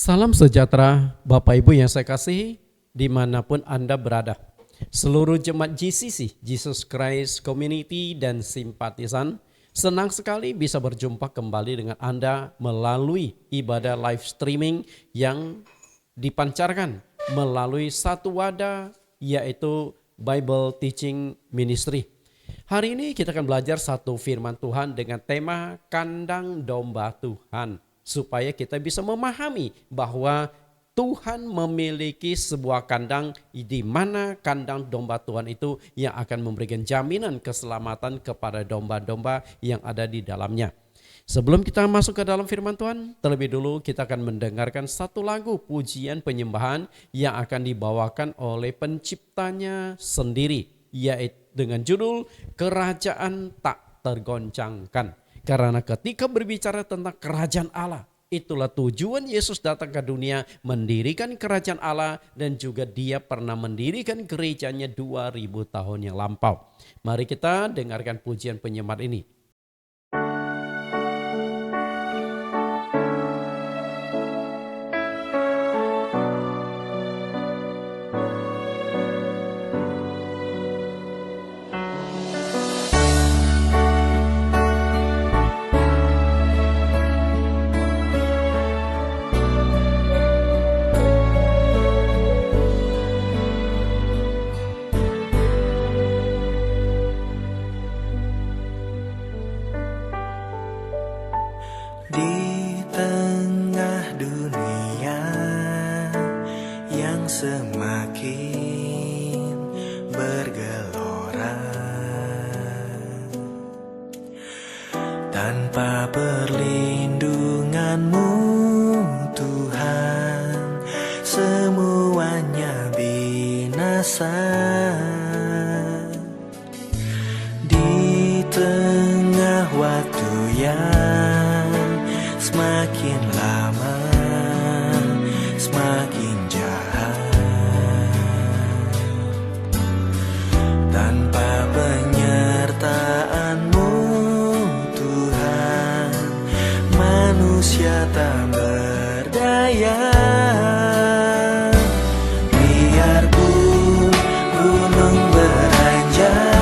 Salam sejahtera Bapak Ibu yang saya kasihi dimanapun Anda berada. Seluruh jemaat GCC, Jesus Christ Community dan simpatisan, senang sekali bisa berjumpa kembali dengan Anda melalui ibadah live streaming yang dipancarkan melalui satu wadah yaitu Bible Teaching Ministry. Hari ini kita akan belajar satu firman Tuhan dengan tema kandang domba Tuhan. Supaya kita bisa memahami bahwa Tuhan memiliki sebuah kandang di mana kandang domba Tuhan itu yang akan memberikan jaminan keselamatan kepada domba-domba yang ada di dalamnya. Sebelum kita masuk ke dalam firman Tuhan, terlebih dulu kita akan mendengarkan satu lagu pujian penyembahan yang akan dibawakan oleh penciptanya sendiri, yaitu dengan judul Kerajaan Tak Tergoncangkan. Karena ketika berbicara tentang kerajaan Allah, itulah tujuan Yesus datang ke dunia, mendirikan kerajaan Allah, dan juga dia pernah mendirikan gerejanya 2000 tahun yang lampau. Mari kita dengarkan pujian penyembahan ini. Di tengah dunia yang semakin bergelora, tanpa perlindungan-Mu Tuhan, semuanya binasa. Di tengah waktu yang semakin lama, semakin jahat, tanpa penyertaan-Mu Tuhan, manusia tak berdaya. Biarpun gunung beranjak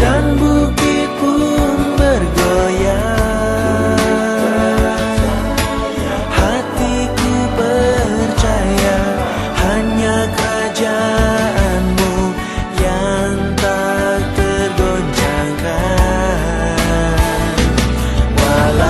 dan bukit pun bergoyang, hatiku percaya hanya kerajaan-Mu yang tak tergoncangkan. Walau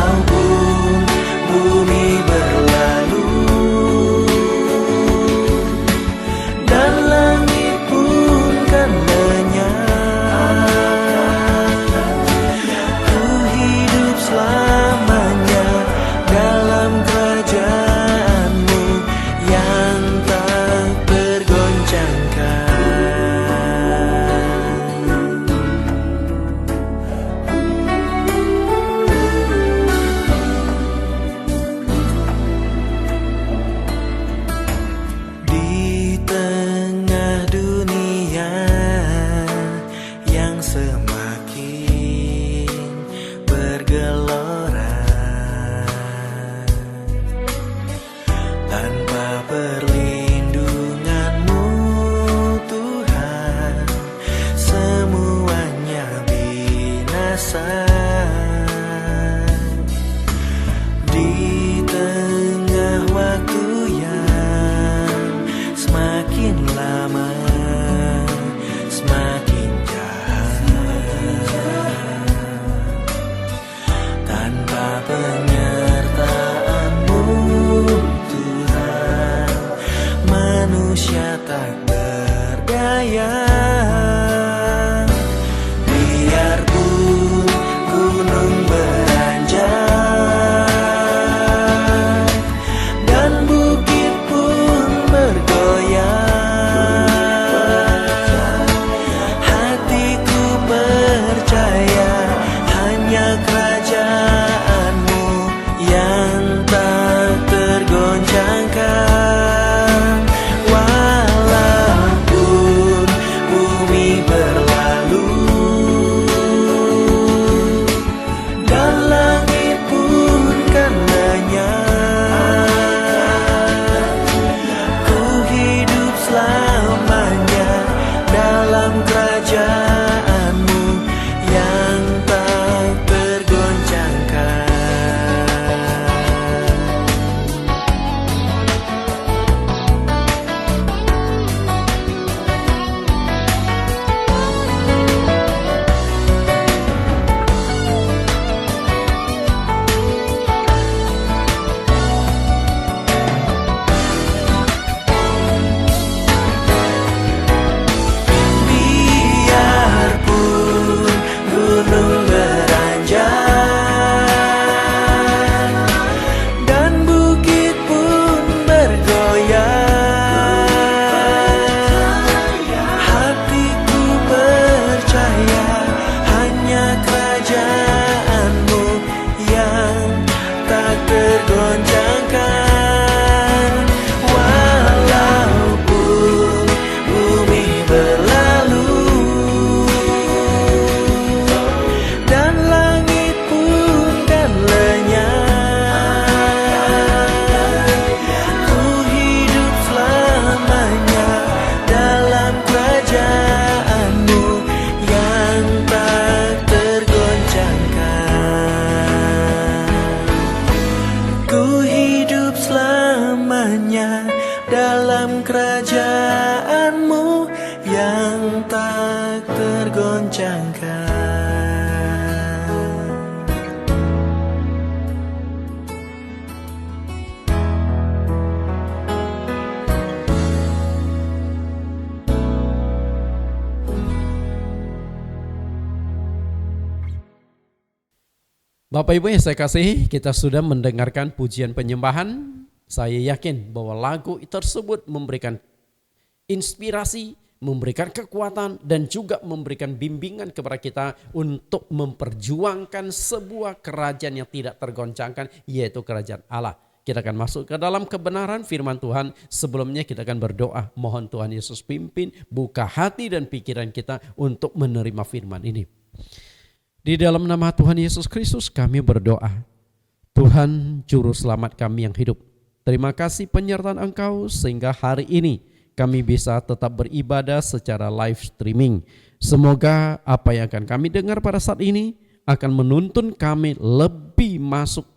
Bapak Ibu yang saya kasihi, kita sudah mendengarkan pujian penyembahan. Saya yakin bahwa lagu tersebut memberikan inspirasi, memberikan kekuatan, dan juga memberikan bimbingan kepada kita untuk memperjuangkan sebuah kerajaan yang tidak tergoncangkan, yaitu kerajaan Allah. Kita akan masuk ke dalam kebenaran firman Tuhan. Sebelumnya kita akan berdoa, mohon Tuhan Yesus pimpin, buka hati dan pikiran kita untuk menerima firman ini. Di dalam nama Tuhan Yesus Kristus kami berdoa. Tuhan Juru Selamat kami yang hidup, terima kasih penyertaan Engkau sehingga hari ini kami bisa tetap beribadah secara live streaming. Semoga apa yang akan kami dengar pada saat ini akan menuntun kami lebih masuk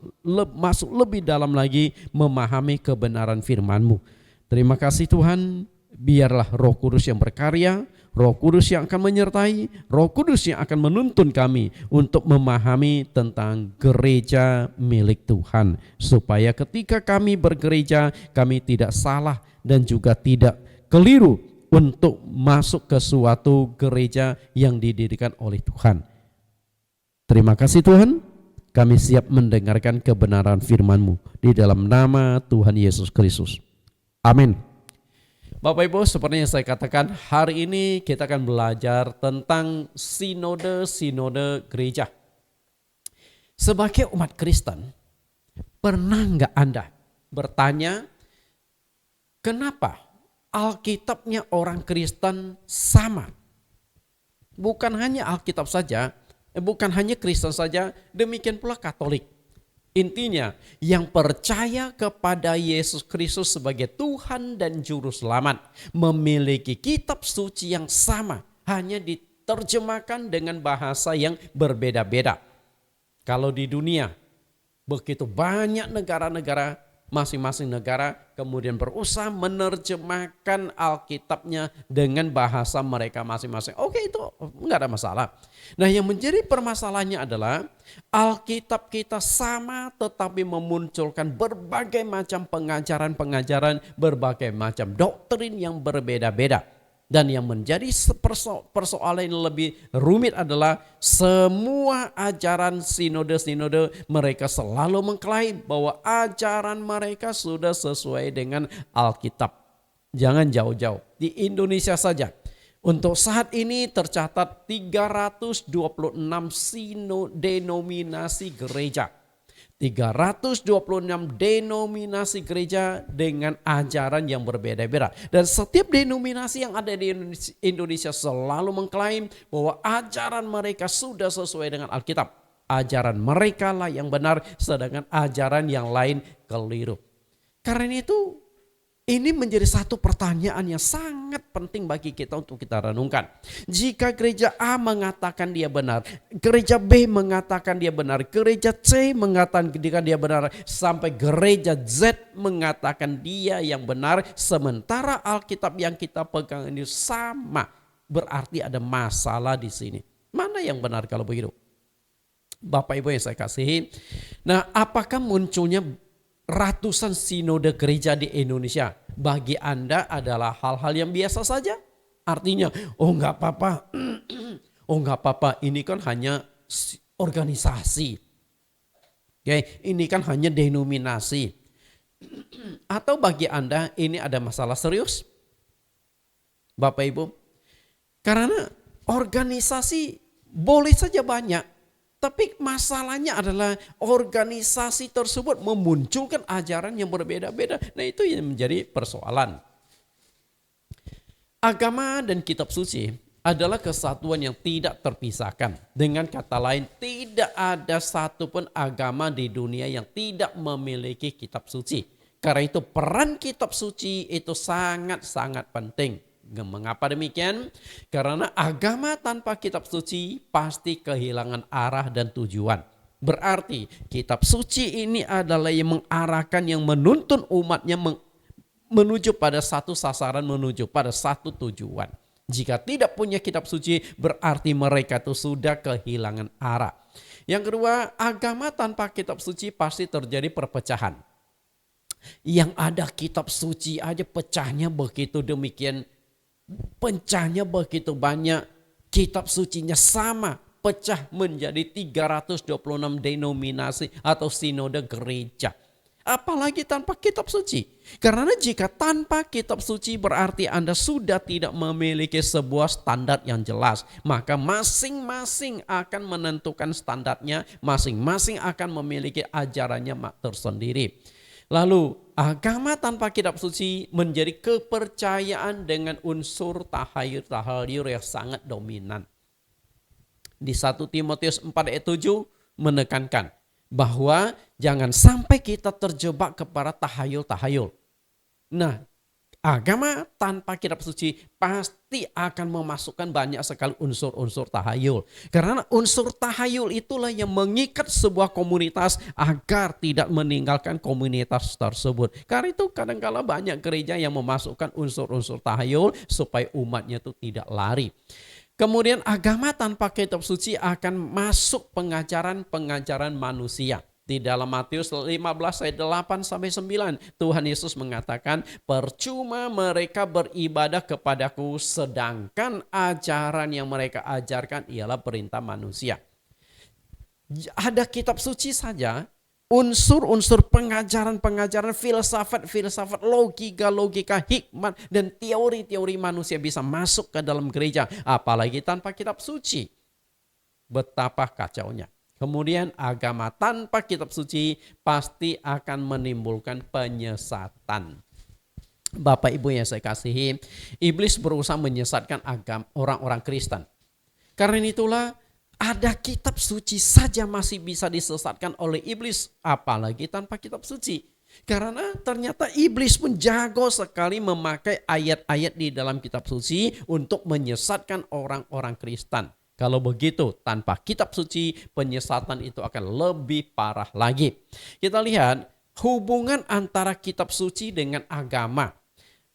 lebih dalam lagi memahami kebenaran firman-Mu. Terima kasih Tuhan, biarlah Roh Kudus yang berkarya, Roh Kudus yang akan menyertai, Roh Kudus yang akan menuntun kami untuk memahami tentang gereja milik Tuhan. Supaya ketika kami bergereja, kami tidak salah dan juga tidak keliru untuk masuk ke suatu gereja yang didirikan oleh Tuhan. Terima kasih Tuhan, kami siap mendengarkan kebenaran firman-Mu di dalam nama Tuhan Yesus Kristus. Amin. Bapak Ibu, seperti yang saya katakan, hari ini kita akan belajar tentang sinode gereja. Sebagai umat Kristen, pernah nggak Anda bertanya, kenapa Alkitabnya orang Kristen sama? Bukan hanya Alkitab saja, bukan hanya Kristen saja, demikian pula Katolik. Intinya, yang percaya kepada Yesus Kristus sebagai Tuhan dan Juru Selamat memiliki kitab suci yang sama, hanya diterjemahkan dengan bahasa yang berbeda-beda. Kalau di dunia, begitu banyak negara-negara, masing-masing negara kemudian berusaha menerjemahkan Alkitabnya dengan bahasa mereka masing-masing. Oke, itu enggak ada masalah. Nah, yang menjadi permasalahannya adalah Alkitab kita sama tetapi memunculkan berbagai macam pengajaran-pengajaran, berbagai macam doktrin yang berbeda-beda. Dan yang menjadi persoalan yang lebih rumit adalah semua ajaran sinode-sinode mereka selalu mengklaim bahwa ajaran mereka sudah sesuai dengan Alkitab. Jangan jauh-jauh, di Indonesia saja. Untuk saat ini tercatat 326 denominasi gereja. 326 denominasi gereja dengan ajaran yang berbeda-beda. Dan setiap denominasi yang ada di Indonesia selalu mengklaim bahwa ajaran mereka sudah sesuai dengan Alkitab. Ajaran mereka lah yang benar, sedangkan ajaran yang lain keliru. Karena itu, ini menjadi satu pertanyaan yang sangat penting bagi kita untuk kita renungkan. Jika gereja A mengatakan dia benar, gereja B mengatakan dia benar, gereja C mengatakan dia benar, sampai gereja Z mengatakan dia yang benar, sementara Alkitab yang kita pegang ini sama, berarti ada masalah di sini. Mana yang benar kalau begitu? Bapak Ibu yang saya kasihi, nah apakah munculnya ratusan sinode gereja di Indonesia bagi Anda adalah hal-hal yang biasa saja? Artinya, oh enggak apa-apa, oh enggak apa-apa, ini kan hanya organisasi. Oke, ini kan hanya denominasi. Atau bagi Anda ini ada masalah serius? Bapak Ibu, karena organisasi boleh saja banyak, tapi masalahnya adalah organisasi tersebut memunculkan ajaran yang berbeda-beda. Nah, itu yang menjadi persoalan. Agama dan kitab suci adalah kesatuan yang tidak terpisahkan. Dengan kata lain, tidak ada satupun agama di dunia yang tidak memiliki kitab suci. Karena itu peran kitab suci itu sangat-sangat penting. Mengapa demikian? Karena agama tanpa kitab suci pasti kehilangan arah dan tujuan. Berarti kitab suci ini adalah yang mengarahkan, yang menuntun umatnya menuju pada satu sasaran, menuju pada satu tujuan. Jika tidak punya kitab suci, berarti mereka itu sudah kehilangan arah. Yang kedua, agama tanpa kitab suci pasti terjadi perpecahan. Yang ada kitab suci aja pecahnya begitu demikian, pecahnya begitu banyak, kitab sucinya sama, pecah menjadi 326 denominasi atau sinode gereja. Apalagi tanpa kitab suci. Karena jika tanpa kitab suci berarti Anda sudah tidak memiliki sebuah standar yang jelas. Maka masing-masing akan menentukan standarnya, masing-masing akan memiliki ajarannya tersendiri. Lalu agama tanpa kitab suci menjadi kepercayaan dengan unsur tahayul yang sangat dominan. Di 1 Timotius 4 ayat 7 menekankan bahwa jangan sampai kita terjebak kepada tahayul-tahayul. Nah, agama tanpa kitab suci pasti akan memasukkan banyak sekali unsur-unsur tahayul. Karena unsur tahayul itulah yang mengikat sebuah komunitas agar tidak meninggalkan komunitas tersebut. Karena itu kadang-kala banyak gereja yang memasukkan unsur-unsur tahayul supaya umatnya itu tidak lari. Kemudian agama tanpa kitab suci akan masuk pengajaran-pengajaran manusia. Di dalam Matius 15 ayat 8 sampai 9 Tuhan Yesus mengatakan, percuma mereka beribadah kepadaku sedangkan ajaran yang mereka ajarkan ialah perintah manusia. Ada kitab suci saja, unsur-unsur pengajaran-pengajaran, filsafat-filsafat, logika-logika, hikmat, dan teori-teori manusia bisa masuk ke dalam gereja. Apalagi tanpa kitab suci. Betapa kacaunya. Kemudian agama tanpa kitab suci pasti akan menimbulkan penyesatan. Bapak Ibu yang saya kasihi, iblis berusaha menyesatkan orang-orang Kristen. Karena itulah ada kitab suci saja masih bisa disesatkan oleh iblis, apalagi tanpa kitab suci. Karena ternyata iblis pun jago sekali memakai ayat-ayat di dalam kitab suci untuk menyesatkan orang-orang Kristen. Kalau begitu, tanpa kitab suci, penyesatan itu akan lebih parah lagi. Kita lihat hubungan antara kitab suci dengan agama.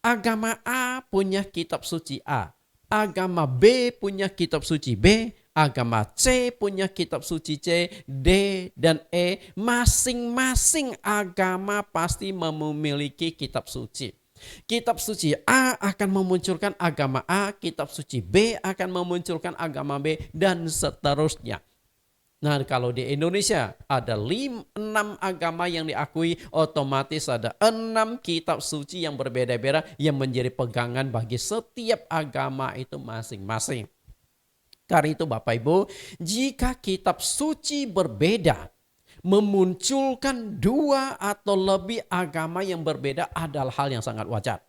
Agama A punya kitab suci A. Agama B punya kitab suci B. Agama C punya kitab suci C, D, dan E. Masing-masing agama pasti memiliki kitab suci. Kitab suci A akan memunculkan agama A, kitab suci B akan memunculkan agama B, dan seterusnya. Nah, kalau di Indonesia ada 6 agama yang diakui, otomatis ada 6 kitab suci yang berbeda-beda yang menjadi pegangan bagi setiap agama itu masing-masing. Karena itu Bapak Ibu, jika kitab suci berbeda, memunculkan 2 atau lebih agama yang berbeda adalah hal yang sangat wajar.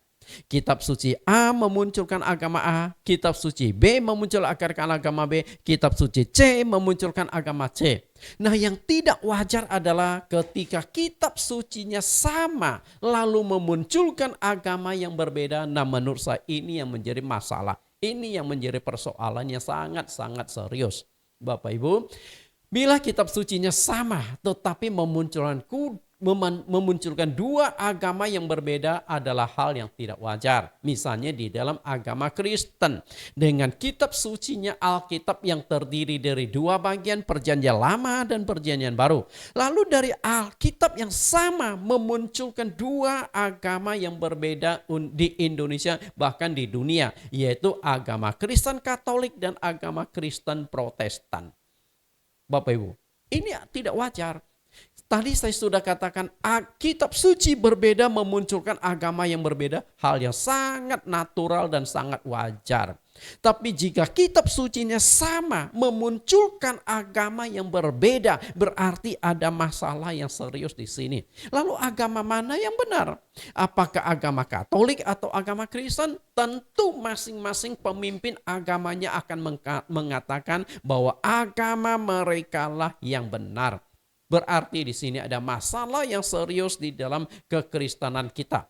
Kitab suci A memunculkan agama A, kitab suci B memunculkan agama B, kitab suci C memunculkan agama C. Nah, yang tidak wajar adalah ketika kitab sucinya sama lalu memunculkan agama yang berbeda. Nah, menurut saya ini yang menjadi masalah. Ini yang menjadi persoalan yang sangat-sangat serius. Bapak Ibu, bila kitab sucinya sama tetapi memunculkan 2 agama yang berbeda adalah hal yang tidak wajar. Misalnya di dalam agama Kristen dengan kitab sucinya Alkitab yang terdiri dari 2 bagian, Perjanjian Lama dan Perjanjian Baru. Lalu dari Alkitab yang sama memunculkan 2 agama yang berbeda di Indonesia bahkan di dunia, yaitu agama Kristen Katolik dan agama Kristen Protestan. Bapak Ibu, ini tidak wajar. Tadi saya sudah katakan kitab suci berbeda memunculkan agama yang berbeda, hal yang sangat natural dan sangat wajar. Tapi jika kitab sucinya sama memunculkan agama yang berbeda, berarti ada masalah yang serius di sini. Lalu agama mana yang benar? Apakah agama Katolik atau agama Kristen? Tentu masing-masing pemimpin agamanya akan mengatakan bahwa agama merekalah yang benar. Berarti di sini ada masalah yang serius di dalam kekristenan kita.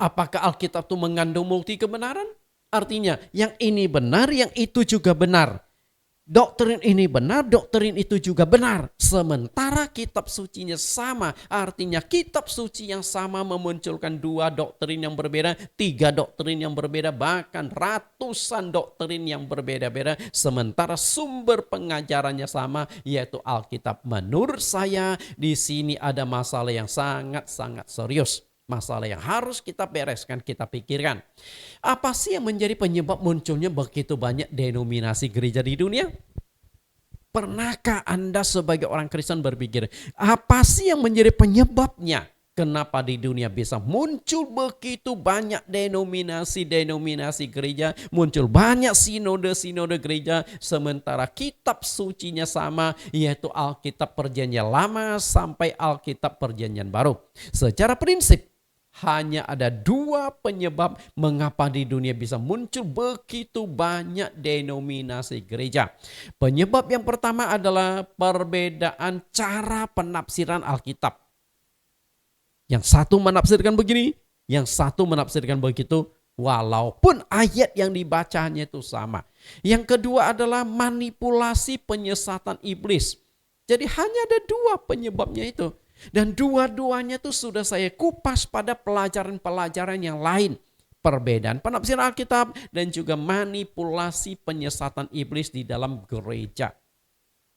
Apakah Alkitab itu mengandung multi kebenaran? Artinya yang ini benar, yang itu juga benar. Doktrin ini benar, doktrin itu juga benar. Sementara kitab sucinya sama, artinya kitab suci yang sama memunculkan 2 doktrin yang berbeda, 3 doktrin yang berbeda, bahkan ratusan doktrin yang berbeda-beda. Sementara sumber pengajarannya sama, yaitu Alkitab. Menurut saya di sini ada masalah yang sangat-sangat serius. Masalah yang harus kita bereskan, kita pikirkan. Apa sih yang menjadi penyebab munculnya begitu banyak denominasi gereja di dunia? Pernahkah Anda sebagai orang Kristen berpikir, apa sih yang menjadi penyebabnya? Kenapa di dunia bisa muncul begitu banyak denominasi gereja, muncul banyak sinode gereja, sementara kitab sucinya sama, yaitu Alkitab Perjanjian Lama sampai Alkitab Perjanjian Baru. Secara prinsip, hanya ada 2 penyebab mengapa di dunia bisa muncul begitu banyak denominasi gereja. Penyebab yang pertama adalah perbedaan cara penafsiran Alkitab. Yang satu menafsirkan begini, yang satu menafsirkan begitu, walaupun ayat yang dibacanya itu sama. Yang kedua adalah manipulasi penyesatan iblis. Jadi hanya ada 2 penyebabnya itu. Dan dua-duanya itu sudah saya kupas pada pelajaran-pelajaran yang lain. Perbedaan penafsiran Alkitab dan juga manipulasi penyesatan iblis di dalam gereja.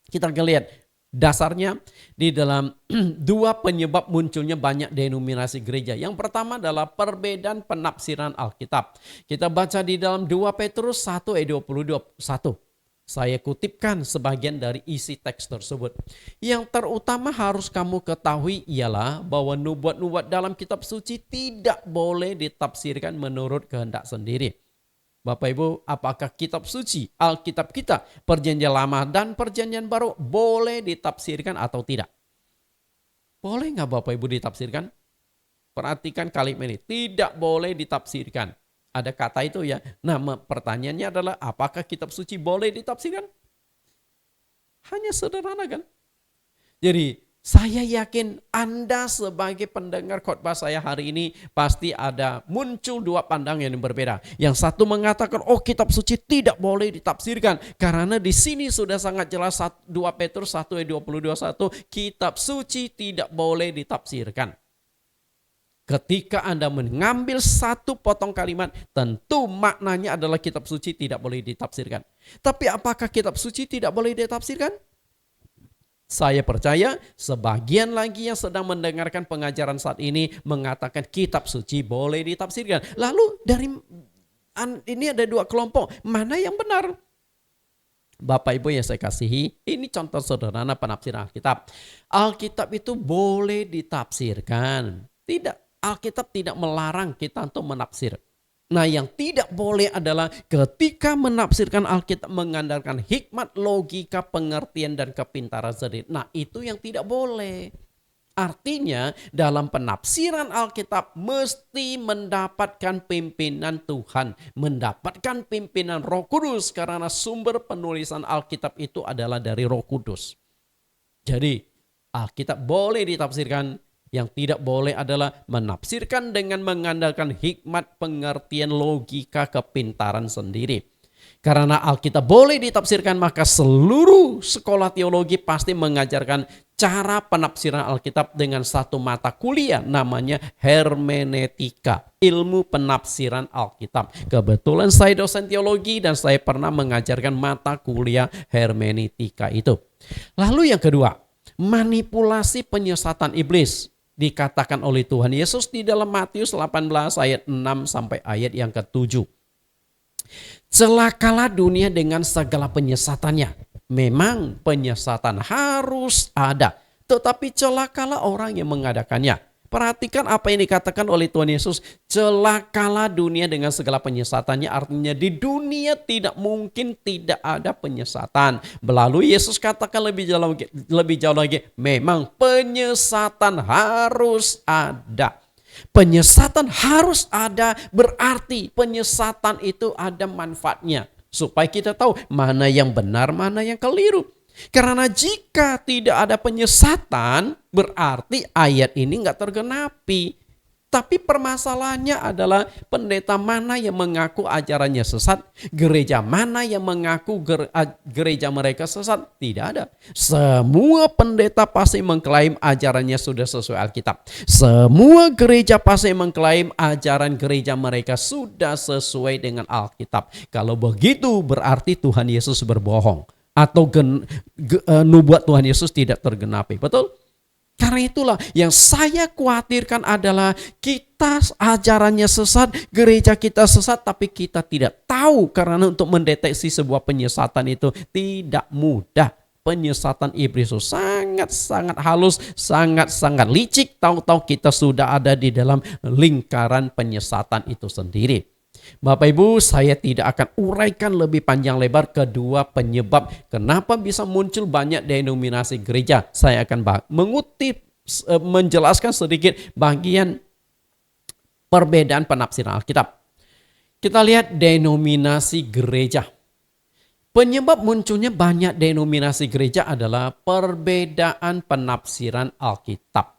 Kita lihat dasarnya di dalam 2 penyebab munculnya banyak denominasi gereja. Yang pertama adalah perbedaan penafsiran Alkitab. Kita baca di dalam 2 Petrus 1 ayat 21. Saya kutipkan sebagian dari isi teks tersebut. Yang terutama harus kamu ketahui ialah bahwa nubuat-nubuat dalam kitab suci tidak boleh ditafsirkan menurut kehendak sendiri. Bapak Ibu, apakah kitab suci, Alkitab kita, Perjanjian Lama dan Perjanjian Baru boleh ditafsirkan atau tidak? Boleh nggak Bapak Ibu ditafsirkan? Perhatikan kalimat ini, tidak boleh ditafsirkan. Ada kata itu ya. Nah, pertanyaannya adalah apakah kitab suci boleh ditafsirkan? Hanya sederhana kan? Jadi saya yakin Anda sebagai pendengar khotbah saya hari ini pasti ada muncul 2 pandangan yang berbeda. Yang satu mengatakan, oh kitab suci tidak boleh ditafsirkan. Karena di sini sudah sangat jelas 2 Petrus 1 ayat 22, kitab suci tidak boleh ditafsirkan. Ketika Anda mengambil satu potong kalimat, tentu maknanya adalah kitab suci tidak boleh ditafsirkan. Tapi apakah kitab suci tidak boleh ditafsirkan? Saya percaya sebagian lagi yang sedang mendengarkan pengajaran saat ini mengatakan kitab suci boleh ditafsirkan. Lalu dari ini ada 2 kelompok, mana yang benar? Bapak Ibu yang saya kasihi, ini contoh sederhana penafsiran Alkitab. Alkitab itu boleh ditafsirkan. Tidak. Alkitab tidak melarang kita untuk menafsir. Nah, yang tidak boleh adalah ketika menafsirkan Alkitab mengandalkan hikmat, logika, pengertian, dan kepintaran sendiri. Nah, itu yang tidak boleh. Artinya dalam penafsiran Alkitab mesti mendapatkan pimpinan Tuhan. Mendapatkan pimpinan Roh Kudus karena sumber penulisan Alkitab itu adalah dari Roh Kudus. Jadi Alkitab boleh ditafsirkan. Yang tidak boleh adalah menafsirkan dengan mengandalkan hikmat, pengertian, logika, kepintaran sendiri. Karena Alkitab boleh ditafsirkan, maka seluruh sekolah teologi pasti mengajarkan cara penafsiran Alkitab dengan satu mata kuliah namanya hermeneutika, ilmu penafsiran Alkitab. Kebetulan saya dosen teologi dan saya pernah mengajarkan mata kuliah hermeneutika itu. Lalu yang kedua, manipulasi penyesatan iblis. Dikatakan oleh Tuhan Yesus di dalam Matius 18 ayat 6 sampai ayat yang ke-7. Celakalah dunia dengan segala penyesatannya. Memang penyesatan harus ada, tetapi celakalah orang yang mengadakannya. Perhatikan apa yang dikatakan oleh Tuhan Yesus. Celakalah dunia dengan segala penyesatannya. Artinya di dunia tidak mungkin tidak ada penyesatan. Lalu Yesus katakan lebih jauh lagi. Memang penyesatan harus ada. Penyesatan harus ada berarti penyesatan itu ada manfaatnya. Supaya kita tahu mana yang benar, mana yang keliru. Karena jika tidak ada penyesatan, berarti ayat ini nggak tergenapi. Tapi permasalahannya adalah pendeta mana yang mengaku ajarannya sesat, gereja mana yang mengaku gereja mereka sesat. Tidak ada. Semua pendeta pasti mengklaim ajarannya sudah sesuai Alkitab. Semua gereja pasti mengklaim ajaran gereja mereka sudah sesuai dengan Alkitab. Kalau begitu berarti Tuhan Yesus berbohong. Atau nubuat Tuhan Yesus tidak tergenapi. Betul? Karena itulah yang saya khawatirkan adalah kita ajarannya sesat, gereja kita sesat, tapi kita tidak tahu karena untuk mendeteksi sebuah penyesatan itu tidak mudah. Penyesatan iblis itu sangat-sangat halus, sangat-sangat licik. Tahu-tahu kita sudah ada di dalam lingkaran penyesatan itu sendiri. Bapak Ibu, saya tidak akan uraikan lebih panjang lebar kedua penyebab kenapa bisa muncul banyak denominasi gereja. Saya akan menjelaskan sedikit bagian perbedaan penafsiran Alkitab. Kita lihat denominasi gereja. Penyebab munculnya banyak denominasi gereja adalah perbedaan penafsiran Alkitab.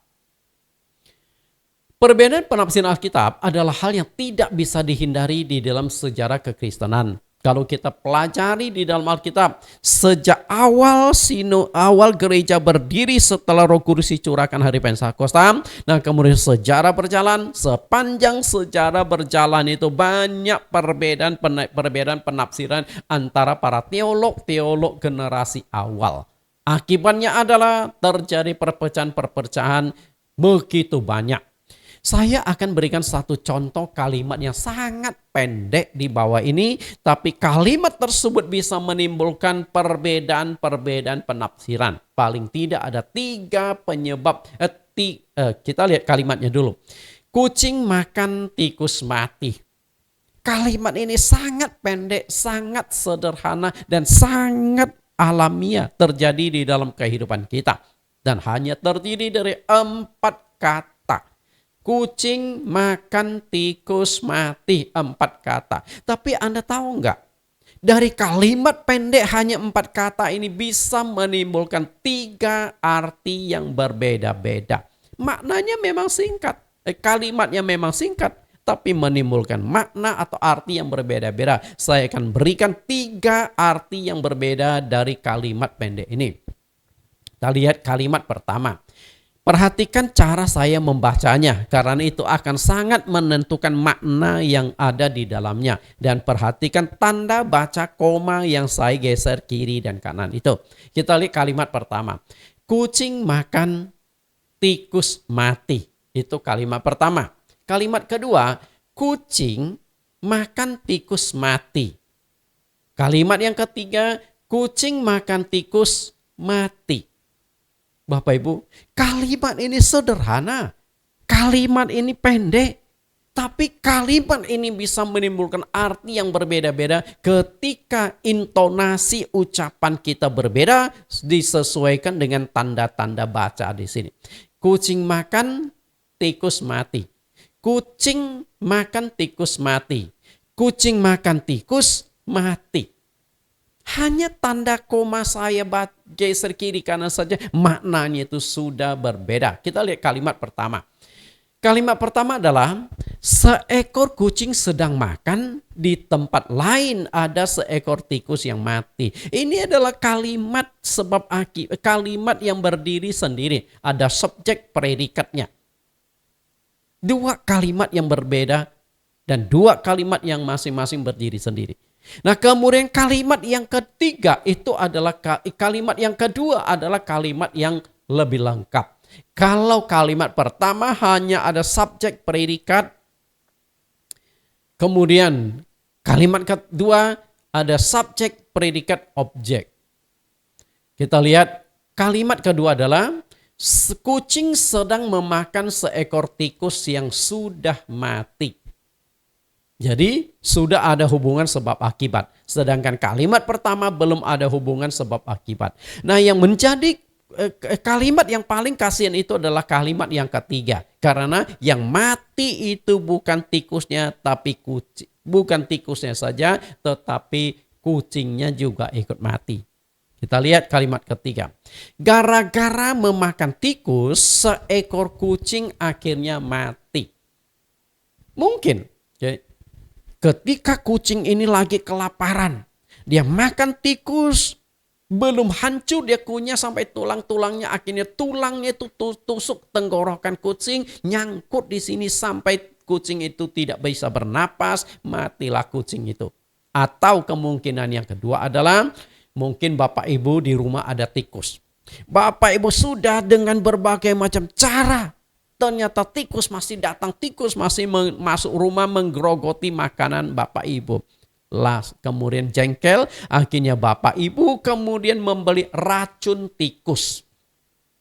Perbedaan penafsiran Alkitab adalah hal yang tidak bisa dihindari di dalam sejarah kekristenan. Kalau kita pelajari di dalam Alkitab, sejak awal gereja berdiri setelah Roh Kudus dicurahkan hari Pentakosta, nah kemudian sejarah berjalan, sepanjang sejarah berjalan itu banyak perbedaan penafsiran antara para teolog generasi awal. Akibatnya adalah terjadi perpecahan begitu banyak. Saya akan berikan satu contoh kalimat yang sangat pendek di bawah ini, tapi kalimat tersebut bisa menimbulkan perbedaan penafsiran. Paling tidak ada 3 penyebab. Kita lihat kalimatnya dulu. Kucing makan tikus mati. Kalimat ini sangat pendek, sangat sederhana, dan sangat alamiah terjadi di dalam kehidupan kita. Dan hanya terdiri dari 4 kata. Kucing makan tikus mati, 4 kata. Tapi Anda tahu enggak? Dari kalimat pendek hanya 4 kata ini bisa menimbulkan 3 arti yang berbeda-beda. Maknanya memang singkat. Kalimatnya memang singkat, tapi menimbulkan makna atau arti yang berbeda-beda. Saya akan berikan 3 arti yang berbeda dari kalimat pendek ini. Kita lihat kalimat pertama. Perhatikan cara saya membacanya, karena itu akan sangat menentukan makna yang ada di dalamnya. Dan perhatikan tanda baca koma yang saya geser kiri dan kanan itu. Kita lihat kalimat pertama. Kucing makan tikus mati. Itu kalimat pertama. Kalimat kedua, kucing makan tikus mati. Kalimat yang ketiga, kucing makan tikus mati. Bapak Ibu, kalimat ini sederhana, kalimat ini pendek, tapi kalimat ini bisa menimbulkan arti yang berbeda-beda ketika intonasi ucapan kita berbeda, disesuaikan dengan tanda-tanda baca di sini. Kucing makan, tikus mati. Kucing makan, tikus mati. Kucing makan, tikus mati. Hanya tanda koma saya geser kiri kanan saja, maknanya itu sudah berbeda. Kita lihat kalimat pertama. Kalimat pertama adalah seekor kucing sedang makan, di tempat lain ada seekor tikus yang mati. Ini adalah kalimat sebab akibat, kalimat yang berdiri sendiri. Ada subjek predikatnya. 2 kalimat yang berbeda dan 2 kalimat yang masing-masing berdiri sendiri. Nah kemudian kalimat yang ketiga itu adalah kalimat yang kedua adalah kalimat yang lebih lengkap. Kalau kalimat pertama hanya ada subjek predikat, kemudian kalimat kedua ada subjek predikat objek. Kita lihat kalimat kedua adalah kucing sedang memakan seekor tikus yang sudah mati. Jadi sudah ada hubungan sebab akibat. Sedangkan kalimat pertama belum ada hubungan sebab akibat. Nah yang menjadi kalimat yang paling kasihan itu adalah kalimat yang ketiga. Karena yang mati itu bukan tikusnya tapi kucing. Bukan tikusnya saja tetapi kucingnya juga ikut mati. Kita lihat kalimat ketiga. Gara-gara memakan tikus seekor kucing akhirnya mati. Mungkin ketika kucing ini lagi kelaparan, dia makan tikus, belum hancur dia kunyah sampai tulang-tulangnya, akhirnya tulangnya itu tusuk tenggorokan kucing, nyangkut di sini sampai kucing itu tidak bisa bernapas, matilah kucing itu. Atau kemungkinan yang kedua adalah mungkin Bapak Ibu di rumah ada tikus. Bapak Ibu sudah dengan berbagai macam cara, ternyata tikus masih datang, tikus masih masuk rumah menggerogoti makanan Bapak Ibu. Kemudian jengkel, akhirnya Bapak Ibu kemudian membeli racun tikus.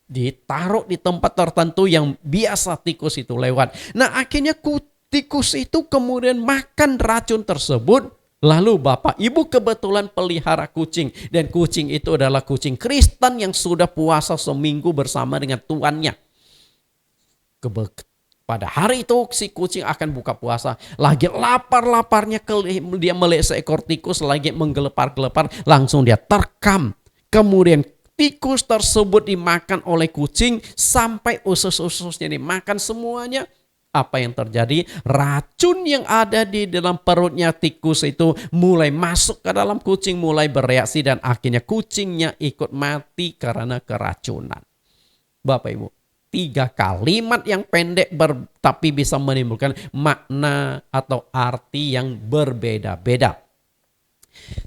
Ditaruh di tempat tertentu yang biasa tikus itu lewat. Nah akhirnya tikus itu kemudian makan racun tersebut. Lalu Bapak Ibu kebetulan pelihara kucing. Dan kucing itu adalah kucing Kristen yang sudah puasa seminggu bersama dengan tuannya. Pada hari itu si kucing akan buka puasa. Lagi lapar-laparnya dia melihat seekor tikus lagi menggelepar-gelepar. Langsung dia terkam. Kemudian tikus tersebut dimakan oleh kucing sampai usus-ususnya dimakan semuanya. Apa yang terjadi? Racun yang ada di dalam perutnya tikus itu mulai masuk ke dalam kucing, mulai bereaksi dan akhirnya kucingnya ikut mati karena keracunan. Bapak Ibu, 3 kalimat yang pendek tapi bisa menimbulkan makna atau arti yang berbeda-beda.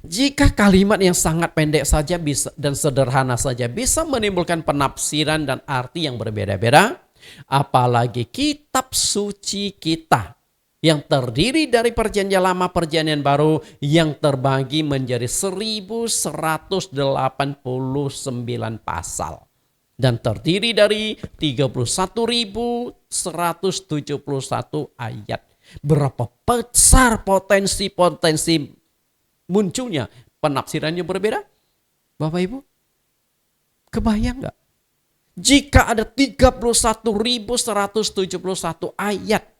Jika kalimat yang sangat pendek saja bisa dan sederhana saja bisa menimbulkan penafsiran dan arti yang berbeda-beda, apalagi kitab suci kita yang terdiri dari perjanjian lama perjanjian baru yang terbagi menjadi 1189 pasal. Dan terdiri dari 31.171 ayat. Berapa besar potensi munculnya penafsirannya berbeda? Bapak Ibu, kebayang gak? Jika ada 31.171 ayat.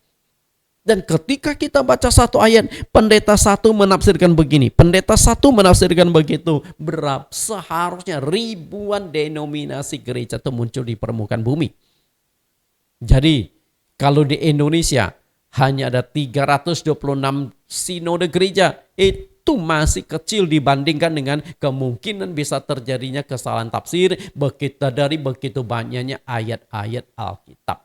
Dan ketika kita baca satu ayat, pendeta satu menafsirkan begini, pendeta satu menafsirkan begitu. Seharusnya ribuan denominasi gereja itu muncul di permukaan bumi. Jadi kalau di Indonesia hanya ada 326 sinode gereja, itu masih kecil dibandingkan dengan kemungkinan bisa terjadinya kesalahan tafsir dari begitu banyaknya ayat-ayat Alkitab.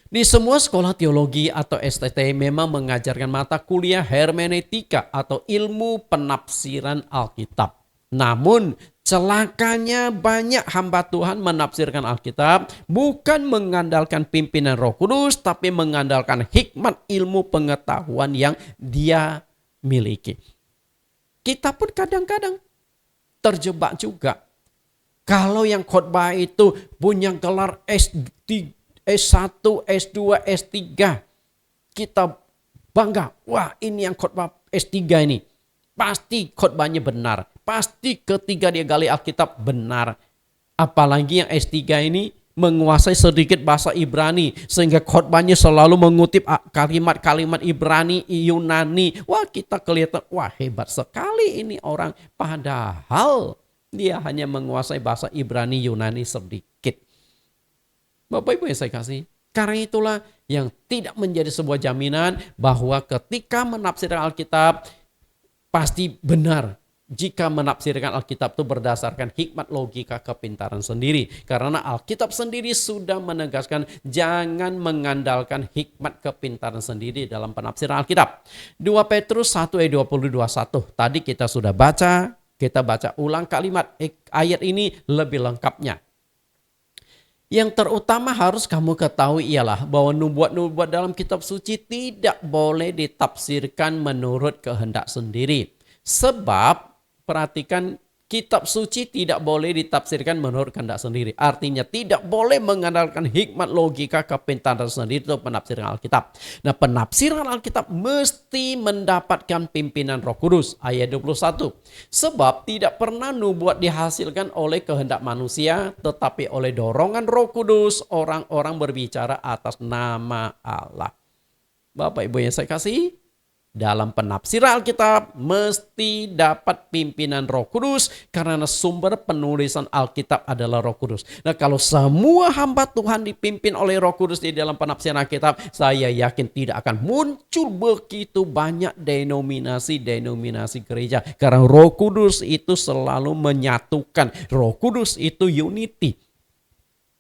Di semua sekolah teologi atau STT memang mengajarkan mata kuliah hermeneutika atau ilmu penafsiran Alkitab. Namun celakanya banyak hamba Tuhan menafsirkan Alkitab bukan mengandalkan pimpinan Roh Kudus, tapi mengandalkan hikmat ilmu pengetahuan yang dia miliki. Kita pun kadang-kadang terjebak juga. Kalau yang khotbah itu punya gelar S1, S2, S3. Kita bangga. Wah, ini yang khotbah S3 ini. Pasti khotbahnya benar. Pasti ketika dia gali Alkitab benar. Apalagi yang S3 ini menguasai sedikit bahasa Ibrani. Sehingga khotbahnya selalu mengutip kalimat-kalimat Ibrani, Yunani. Wah, kita kelihatan, wah hebat sekali ini orang. Padahal dia hanya menguasai bahasa Ibrani, Yunani sedikit. Bapak Ibu yang saya kasih, karena itulah yang tidak menjadi sebuah jaminan bahwa ketika menafsirkan Alkitab pasti benar jika menafsirkan Alkitab itu berdasarkan hikmat logika kepintaran sendiri. Karena Alkitab sendiri sudah menegaskan jangan mengandalkan hikmat kepintaran sendiri dalam penafsiran Alkitab. 2 Petrus 1 ayat 20-21 tadi kita sudah baca, kita baca ulang kalimat ayat ini lebih lengkapnya. Yang terutama harus kamu ketahui ialah bahwa nubuat-nubuat dalam kitab suci tidak boleh ditafsirkan menurut kehendak sendiri. Sebab, perhatikan, kitab suci tidak boleh ditafsirkan menurut kehendak sendiri. Artinya tidak boleh mengandalkan hikmat logika kepintaran sendiri untuk penafsiran Alkitab. Nah, penafsiran Alkitab mesti mendapatkan pimpinan Roh Kudus. Ayat 21. Sebab tidak pernah nubuat dihasilkan oleh kehendak manusia, tetapi oleh dorongan Roh Kudus orang-orang berbicara atas nama Allah. Bapak Ibu yang saya kasih, Dalam penafsiran Alkitab mesti dapat pimpinan Roh Kudus karena sumber penulisan Alkitab adalah Roh Kudus. Nah, kalau semua hamba Tuhan dipimpin oleh Roh Kudus di dalam penafsiran Alkitab, saya yakin tidak akan muncul begitu banyak denominasi gereja. Karena Roh Kudus itu selalu menyatukan. Roh Kudus itu unity.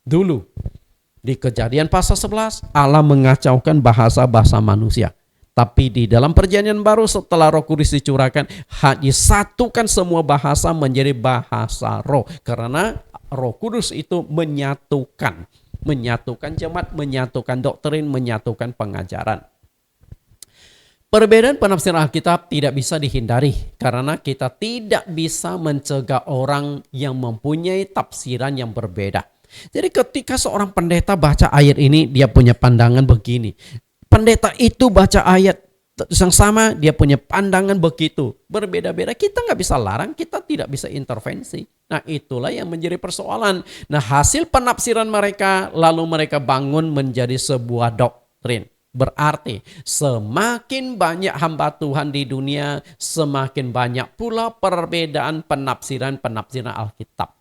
Dulu di Kejadian pasal 11 Allah mengacaukan bahasa-bahasa manusia. Tapi di dalam perjanjian baru setelah Roh Kudus dicurahkan, disatukan semua bahasa menjadi bahasa roh. Karena Roh Kudus itu menyatukan jemaat, menyatukan doktrin, menyatukan pengajaran. Perbedaan penafsiran Alkitab tidak bisa dihindari karena kita tidak bisa mencegah orang yang mempunyai tafsiran yang berbeda. Jadi ketika seorang pendeta baca ayat ini, dia punya pandangan begini. Pendeta itu baca ayat yang sama, dia punya pandangan begitu. Berbeda-beda, kita nggak bisa larang, kita tidak bisa intervensi. Nah, itulah yang menjadi persoalan. Nah, hasil penafsiran mereka, lalu mereka bangun menjadi sebuah doktrin. Berarti semakin banyak hamba Tuhan di dunia, semakin banyak pula perbedaan penafsiran Alkitab.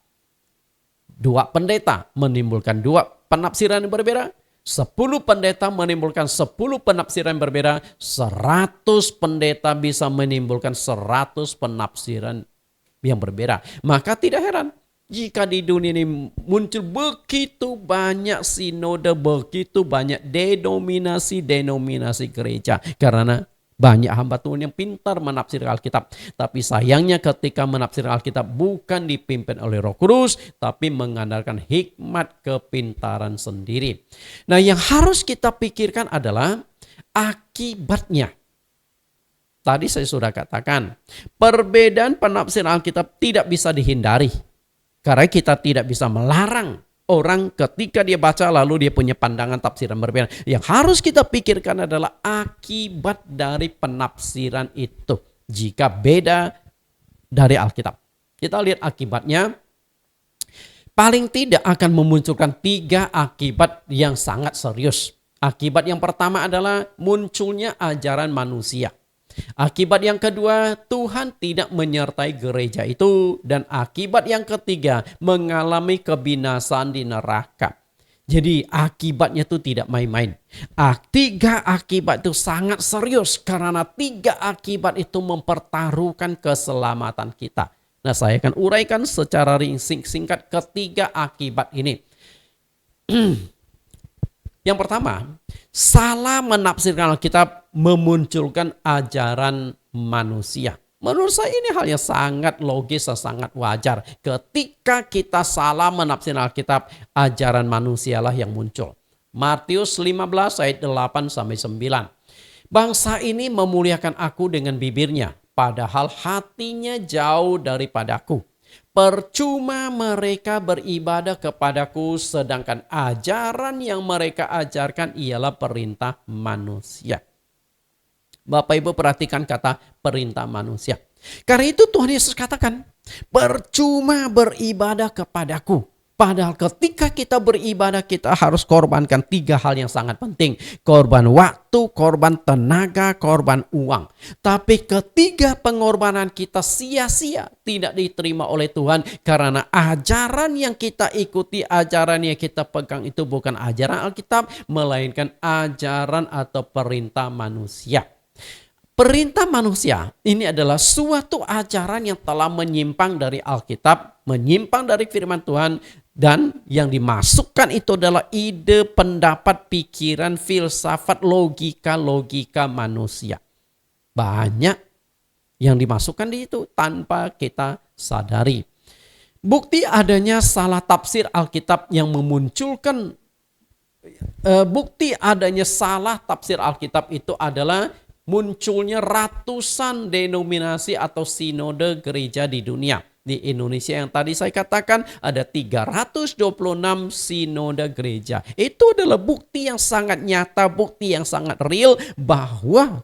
Dua pendeta menimbulkan dua penafsiran yang berbeda. 10 pendeta menimbulkan 10 penafsiran berbeda, 100 pendeta bisa menimbulkan 100 penafsiran yang berbeda. Maka tidak heran jika di dunia ini muncul begitu banyak sinode, begitu banyak denominasi gereja. Karena banyak hamba Tuhan yang pintar menafsirkan Alkitab. Tapi sayangnya ketika menafsirkan Alkitab bukan dipimpin oleh Roh Kudus, tapi mengandalkan hikmat kepintaran sendiri. Nah, yang harus kita pikirkan adalah akibatnya. Tadi saya sudah katakan, perbedaan penafsiran Alkitab tidak bisa dihindari. Karena kita tidak bisa melarang orang ketika dia baca lalu dia punya pandangan tafsiran berbeda. Yang harus kita pikirkan adalah akibat dari penafsiran itu jika beda dari Alkitab. Kita lihat akibatnya. Paling tidak akan memunculkan 3 akibat yang sangat serius. Akibat yang pertama adalah munculnya ajaran manusia. Akibat yang kedua, Tuhan tidak menyertai gereja itu. Dan akibat yang ketiga, mengalami kebinasaan di neraka. Jadi akibatnya itu tidak main-main. 3 akibat itu sangat serius. Karena 3 akibat itu mempertaruhkan keselamatan kita. Nah, saya akan uraikan secara singkat ketiga akibat ini. Yang pertama, salah menafsirkan Alkitab memunculkan ajaran manusia. Menurut saya ini hal yang sangat logis dan sangat wajar. Ketika kita salah menafsirkan Alkitab, ajaran manusialah yang muncul. Matius 15 ayat 8-9. Bangsa ini memuliakan aku dengan bibirnya, padahal hatinya jauh daripadaku. Percuma mereka beribadah kepadaku, sedangkan ajaran yang mereka ajarkan ialah perintah manusia. Bapak Ibu perhatikan kata perintah manusia. Karena itu Tuhan Yesus katakan, percuma beribadah kepadaku. Padahal ketika kita beribadah kita harus korbankan 3 hal yang sangat penting. Korban waktu, korban tenaga, korban uang. Tapi ketiga pengorbanan kita sia-sia, tidak diterima oleh Tuhan. Karena ajaran yang kita ikuti, ajaran yang kita pegang itu bukan ajaran Alkitab, melainkan ajaran atau perintah manusia. Perintah manusia ini adalah suatu ajaran yang telah menyimpang dari Alkitab, menyimpang dari firman Tuhan, dan yang dimasukkan itu adalah ide, pendapat, pikiran, filsafat, logika manusia. Banyak yang dimasukkan di itu tanpa kita sadari. Bukti adanya salah tafsir Alkitab yang memunculkan bukti adanya salah tafsir Alkitab itu adalah munculnya ratusan denominasi atau sinode gereja di dunia. Di Indonesia yang tadi saya katakan ada 326 sinode gereja. Itu adalah bukti yang sangat nyata, bukti yang sangat real bahwa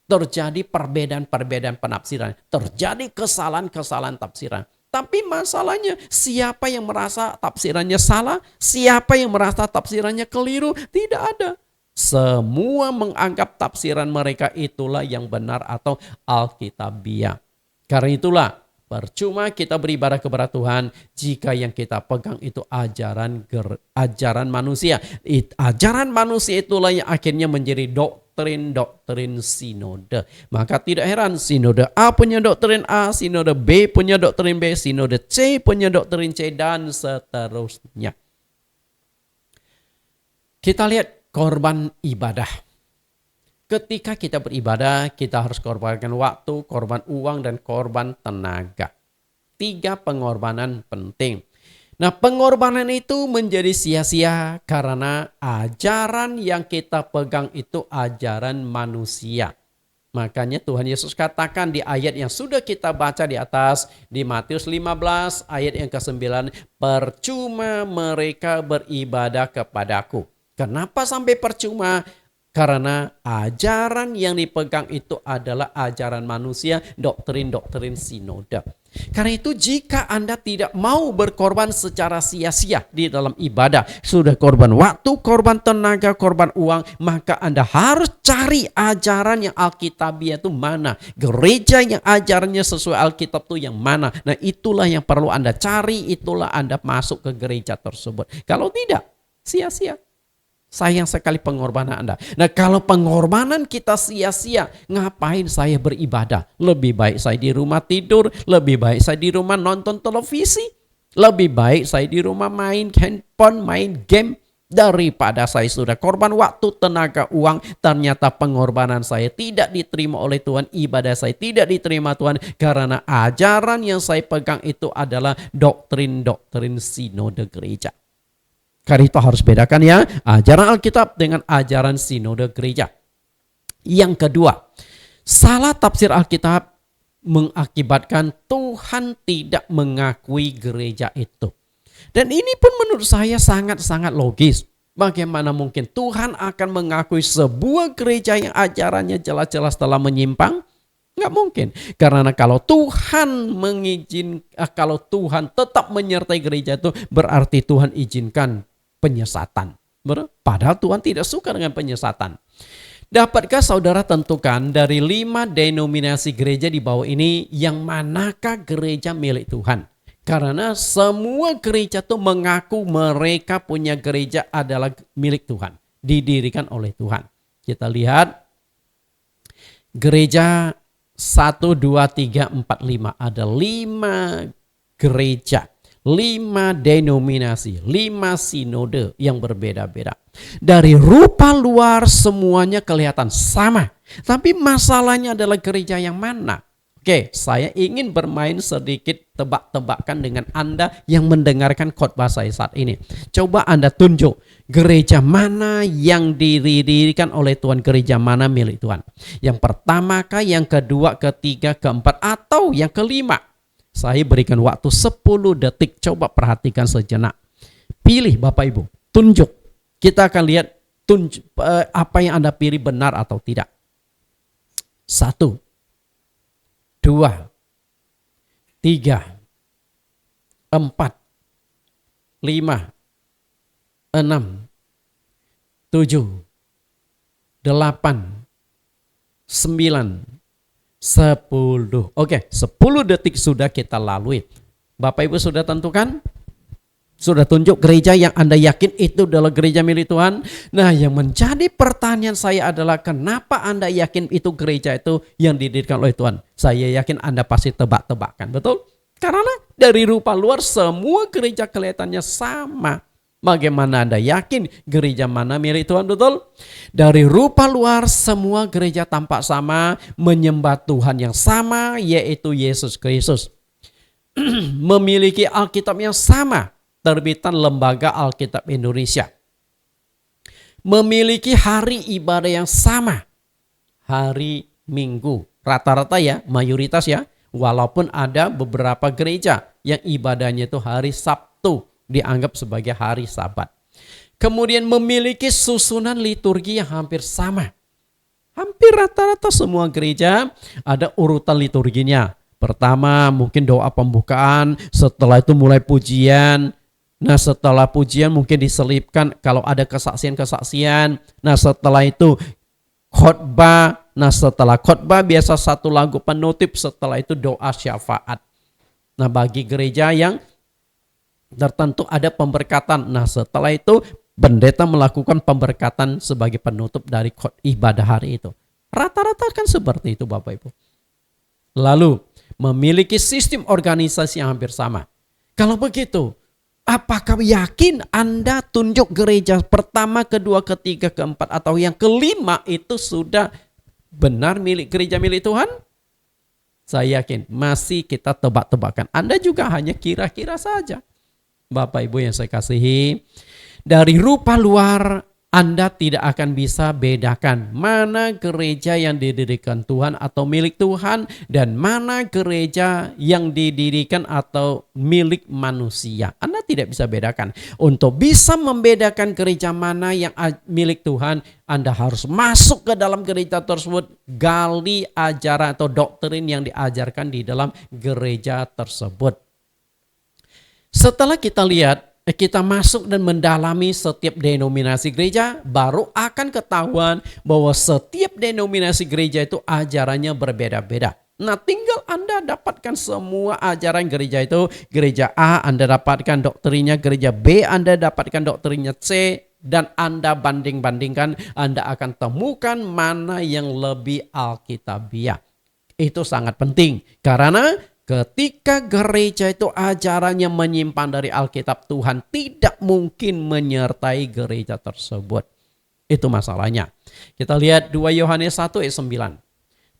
terjadi perbedaan-perbedaan penafsiran. Terjadi kesalahan-kesalahan tafsiran. Tapi masalahnya siapa yang merasa tafsirannya salah? Siapa yang merasa tafsirannya keliru? Tidak ada. Semua menganggap tafsiran mereka itulah yang benar atau Alkitabiah. Karena itulah percuma kita beribadah kepada Tuhan jika yang kita pegang itu ajaran manusia. Ajaran manusia itulah yang akhirnya menjadi doktrin sinode. Maka tidak heran sinode A punya doktrin A, sinode B punya doktrin B, sinode C punya doktrin C, dan seterusnya. Kita lihat korban ibadah. Ketika kita beribadah, kita harus korbankan waktu, korban uang, dan korban tenaga. 3 pengorbanan penting. Nah, pengorbanan itu menjadi sia-sia karena ajaran yang kita pegang itu ajaran manusia. Makanya Tuhan Yesus katakan di ayat yang sudah kita baca di atas, di Matius 15 ayat yang ke-9, percuma mereka beribadah kepadaku. Kenapa sampai percuma? Karena ajaran yang dipegang itu adalah ajaran manusia, doktrin-doktrin sinode. Karena itu jika Anda tidak mau berkorban secara sia-sia di dalam ibadah, sudah korban waktu, korban tenaga, korban uang, maka Anda harus cari ajaran yang Alkitabiah itu mana. Gereja yang ajarannya sesuai Alkitab itu yang mana. Nah, itulah yang perlu Anda cari, itulah Anda masuk ke gereja tersebut. Kalau tidak, sia-sia. Sayang sekali pengorbanan Anda. Nah, kalau pengorbanan kita sia-sia, ngapain saya beribadah? Lebih baik saya di rumah tidur, lebih baik saya di rumah nonton televisi, lebih baik saya di rumah main handphone, main game, daripada saya sudah korban waktu, tenaga, uang, ternyata pengorbanan saya tidak diterima oleh Tuhan, ibadah saya tidak diterima Tuhan, karena ajaran yang saya pegang itu adalah doktrin-doktrin sinode gereja. Karena itu harus bedakan ya, ajaran Alkitab dengan ajaran sinode gereja. Yang kedua, salah tafsir Alkitab mengakibatkan Tuhan tidak mengakui gereja itu. Dan ini pun menurut saya sangat-sangat logis. Bagaimana mungkin Tuhan akan mengakui sebuah gereja yang ajarannya jelas-jelas telah menyimpang? Nggak mungkin. Karena kalau Tuhan kalau Tuhan tetap menyertai gereja itu, berarti Tuhan izinkan penyesatan. Padahal Tuhan tidak suka dengan penyesatan. Dapatkah saudara tentukan dari 5 denominasi gereja di bawah ini yang manakah gereja milik Tuhan? Karena semua gereja itu mengaku mereka punya gereja adalah milik Tuhan, didirikan oleh Tuhan. Kita lihat gereja 1, 2, 3, 4, 5. Ada 5 gereja. 5 denominasi, 5 sinode yang berbeda-beda. Dari rupa luar semuanya kelihatan sama. Tapi masalahnya adalah gereja yang mana? Oke, saya ingin bermain sedikit tebak-tebakan dengan Anda yang mendengarkan khotbah saya saat ini. Coba Anda tunjuk gereja mana yang didirikan oleh Tuhan, gereja mana milik Tuhan. Yang pertama kah, yang kedua, ketiga, keempat, atau yang kelima? Saya berikan waktu 10 detik, coba perhatikan sejenak. Pilih Bapak Ibu, tunjuk. Kita akan lihat apa yang Anda pilih benar atau tidak. 1, 2, 3, 4, 5, 6, 7, 8, 9, 10. Oke, 10 detik sudah kita lalui. Bapak Ibu sudah tentukan? Sudah tunjuk gereja yang Anda yakin itu adalah gereja milik Tuhan? Nah, yang menjadi pertanyaan saya adalah kenapa Anda yakin itu gereja itu yang didirikan oleh Tuhan? Saya yakin Anda pasti tebak-tebakan, betul? Karena dari rupa luar semua gereja kelihatannya sama. Bagaimana Anda yakin gereja mana milik Tuhan, betul? Dari rupa luar semua gereja tampak sama, menyembah Tuhan yang sama, yaitu Yesus Kristus. Memiliki Alkitab yang sama, terbitan Lembaga Alkitab Indonesia. Memiliki hari ibadah yang sama, hari Minggu. Rata-rata ya, mayoritas ya, walaupun ada beberapa gereja yang ibadahnya itu hari Sabtu, dianggap sebagai hari Sabat. Kemudian memiliki susunan liturgi yang hampir sama. Hampir rata-rata semua gereja ada urutan liturginya. Pertama mungkin doa pembukaan, setelah itu mulai pujian. Nah setelah pujian mungkin diselipkan kalau ada kesaksian-kesaksian. Nah setelah itu khotbah. Nah setelah khotbah biasa satu lagu penutup, setelah itu doa syafaat. Nah bagi gereja yang tertentu ada pemberkatan. Nah setelah itu pendeta melakukan pemberkatan sebagai penutup dari ibadah hari itu. Rata-rata kan seperti itu Bapak Ibu. Lalu memiliki sistem organisasi yang hampir sama. Kalau begitu, apakah yakin Anda tunjuk gereja pertama, kedua, ketiga, keempat, atau yang kelima itu sudah benar gereja milik Tuhan? Saya yakin masih kita tebak-tebakan. Anda juga hanya kira-kira saja. Bapak Ibu yang saya kasihi, dari rupa luar Anda tidak akan bisa bedakan mana gereja yang didirikan Tuhan atau milik Tuhan dan mana gereja yang didirikan atau milik manusia. Anda tidak bisa bedakan. Untuk bisa membedakan gereja mana yang milik Tuhan, Anda harus masuk ke dalam gereja tersebut, gali ajaran atau doktrin yang diajarkan di dalam gereja tersebut. Setelah kita masuk dan mendalami setiap denominasi gereja, baru akan ketahuan bahwa setiap denominasi gereja itu ajarannya berbeda-beda. Nah tinggal Anda dapatkan semua ajaran gereja itu. Gereja A Anda dapatkan doktrinnya, gereja B Anda dapatkan doktrinnya C, dan Anda banding-bandingkan, Anda akan temukan mana yang lebih alkitabiah. Itu sangat penting karena ketika gereja itu ajarannya menyimpang dari Alkitab, Tuhan tidak mungkin menyertai gereja tersebut. Itu masalahnya. Kita lihat 2 Yohanes 1 ayat 9.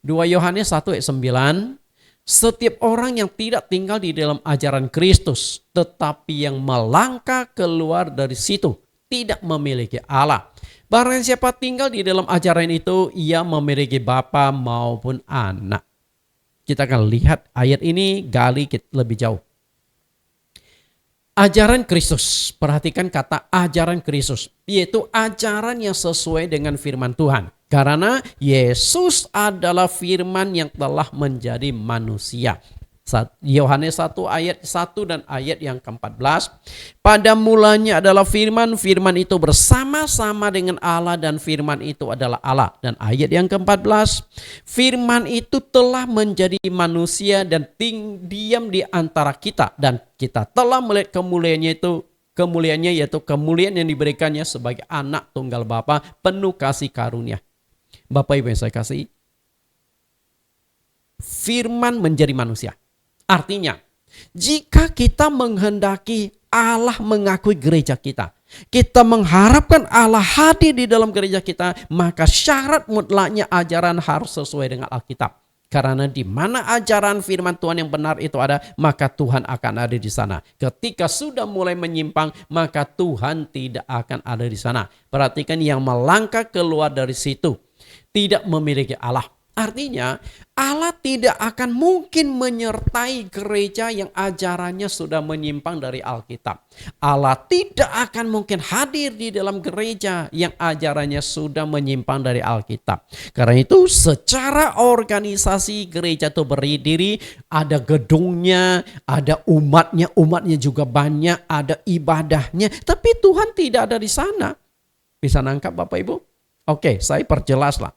2 Yohanes 1 ayat 9. Setiap orang yang tidak tinggal di dalam ajaran Kristus, tetapi yang melangkah keluar dari situ, tidak memiliki Allah. Barang siapa tinggal di dalam ajaran itu, ia memiliki bapa maupun anak. Kita akan lihat ayat ini gali lebih jauh. Ajaran Kristus, perhatikan kata ajaran Kristus, yaitu ajaran yang sesuai dengan firman Tuhan. Karena Yesus adalah firman yang telah menjadi manusia. Yohanes 1 ayat 1 dan ayat yang ke-14. Pada mulanya adalah firman, firman itu bersama-sama dengan Allah dan firman itu adalah Allah. Dan ayat yang ke-14, firman itu telah menjadi manusia dan diam di antara kita, dan kita telah melihat kemuliaannya yaitu kemuliaan yang diberikannya sebagai anak tunggal Bapa penuh kasih karunia. Bapak Ibu yang saya kasih, firman menjadi manusia. Artinya, jika kita menghendaki Allah mengakui gereja kita, kita mengharapkan Allah hadir di dalam gereja kita, maka syarat mutlaknya ajaran harus sesuai dengan Alkitab. Karena di mana ajaran firman Tuhan yang benar itu ada, maka Tuhan akan ada di sana. Ketika sudah mulai menyimpang, maka Tuhan tidak akan ada di sana. Perhatikan, yang melangkah keluar dari situ tidak memiliki Allah. Artinya Allah tidak akan mungkin menyertai gereja yang ajarannya sudah menyimpang dari Alkitab. Allah tidak akan mungkin hadir di dalam gereja yang ajarannya sudah menyimpang dari Alkitab. Karena itu secara organisasi gereja itu berdiri, ada gedungnya, ada umatnya juga banyak, ada ibadahnya. Tapi Tuhan tidak ada di sana. Bisa nangkap Bapak Ibu? Oke, saya perjelaslah.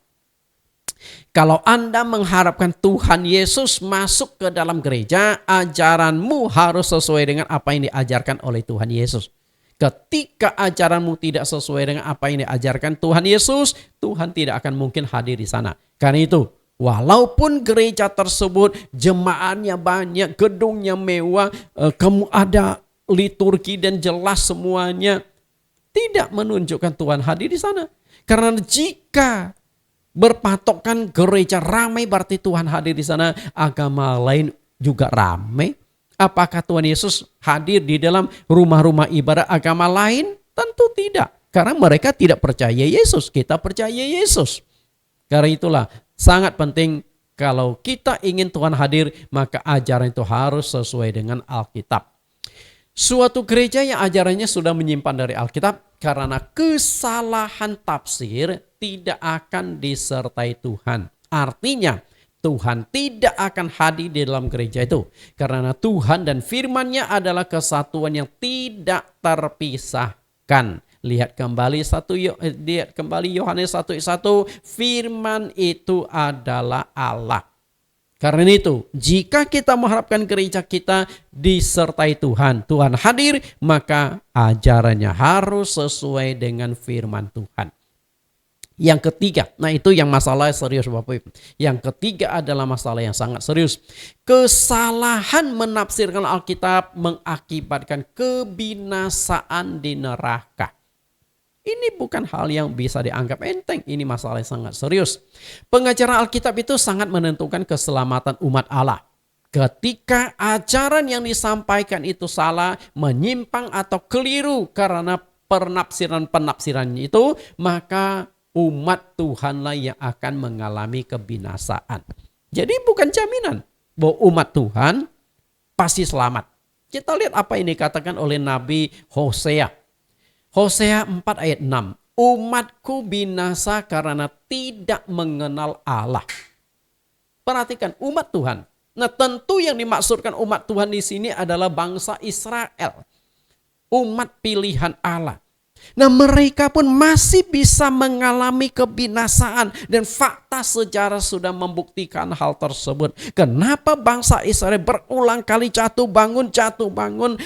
Kalau Anda mengharapkan Tuhan Yesus masuk ke dalam gereja, ajaranmu harus sesuai dengan apa yang diajarkan oleh Tuhan Yesus. Ketika ajaranmu tidak sesuai dengan apa yang diajarkan Tuhan Yesus, Tuhan tidak akan mungkin hadir di sana. Karena itu, walaupun gereja tersebut jemaatnya banyak, gedungnya mewah, ada liturgi dan jelas semuanya, tidak menunjukkan Tuhan hadir di sana. Karena jika berpatokkan gereja ramai berarti Tuhan hadir di sana, agama lain juga ramai. Apakah Tuhan Yesus hadir di dalam rumah-rumah ibadah agama lain? Tentu tidak. Karena mereka tidak percaya Yesus, kita percaya Yesus. Karena itulah sangat penting kalau kita ingin Tuhan hadir, maka ajaran itu harus sesuai dengan Alkitab. Suatu gereja yang ajarannya sudah menyimpan dari Alkitab, karena kesalahan tafsir tidak akan disertai Tuhan. Artinya Tuhan tidak akan hadir di dalam gereja itu. Karena Tuhan dan firman-Nya adalah kesatuan yang tidak terpisahkan. Lihat kembali Yohanes 1:1, firman itu adalah Allah. Karena itu, jika kita mengharapkan gereja kita disertai Tuhan, Tuhan hadir, maka ajarannya harus sesuai dengan firman Tuhan. Yang ketiga, nah itu yang masalah serius Bapak Ibu. Yang ketiga adalah masalah yang sangat serius. Kesalahan menafsirkan Alkitab mengakibatkan kebinasaan di neraka. Ini bukan hal yang bisa dianggap enteng, ini masalah yang sangat serius. Pengajaran Alkitab itu sangat menentukan keselamatan umat Allah. Ketika ajaran yang disampaikan itu salah, menyimpang atau keliru karena penafsiran-penafsirannya itu, maka umat Tuhanlah yang akan mengalami kebinasaan. Jadi bukan jaminan bahwa umat Tuhan pasti selamat. Kita lihat apa yang dikatakan oleh Nabi Hosea. Hosea 4 ayat 6. Umatku binasa karena tidak mengenal Allah. Perhatikan umat Tuhan. Nah tentu yang dimaksudkan umat Tuhan di sini adalah bangsa Israel. Umat pilihan Allah. Nah mereka pun masih bisa mengalami kebinasaan dan fakta sejarah sudah membuktikan hal tersebut. Kenapa bangsa Israel berulang kali jatuh bangun,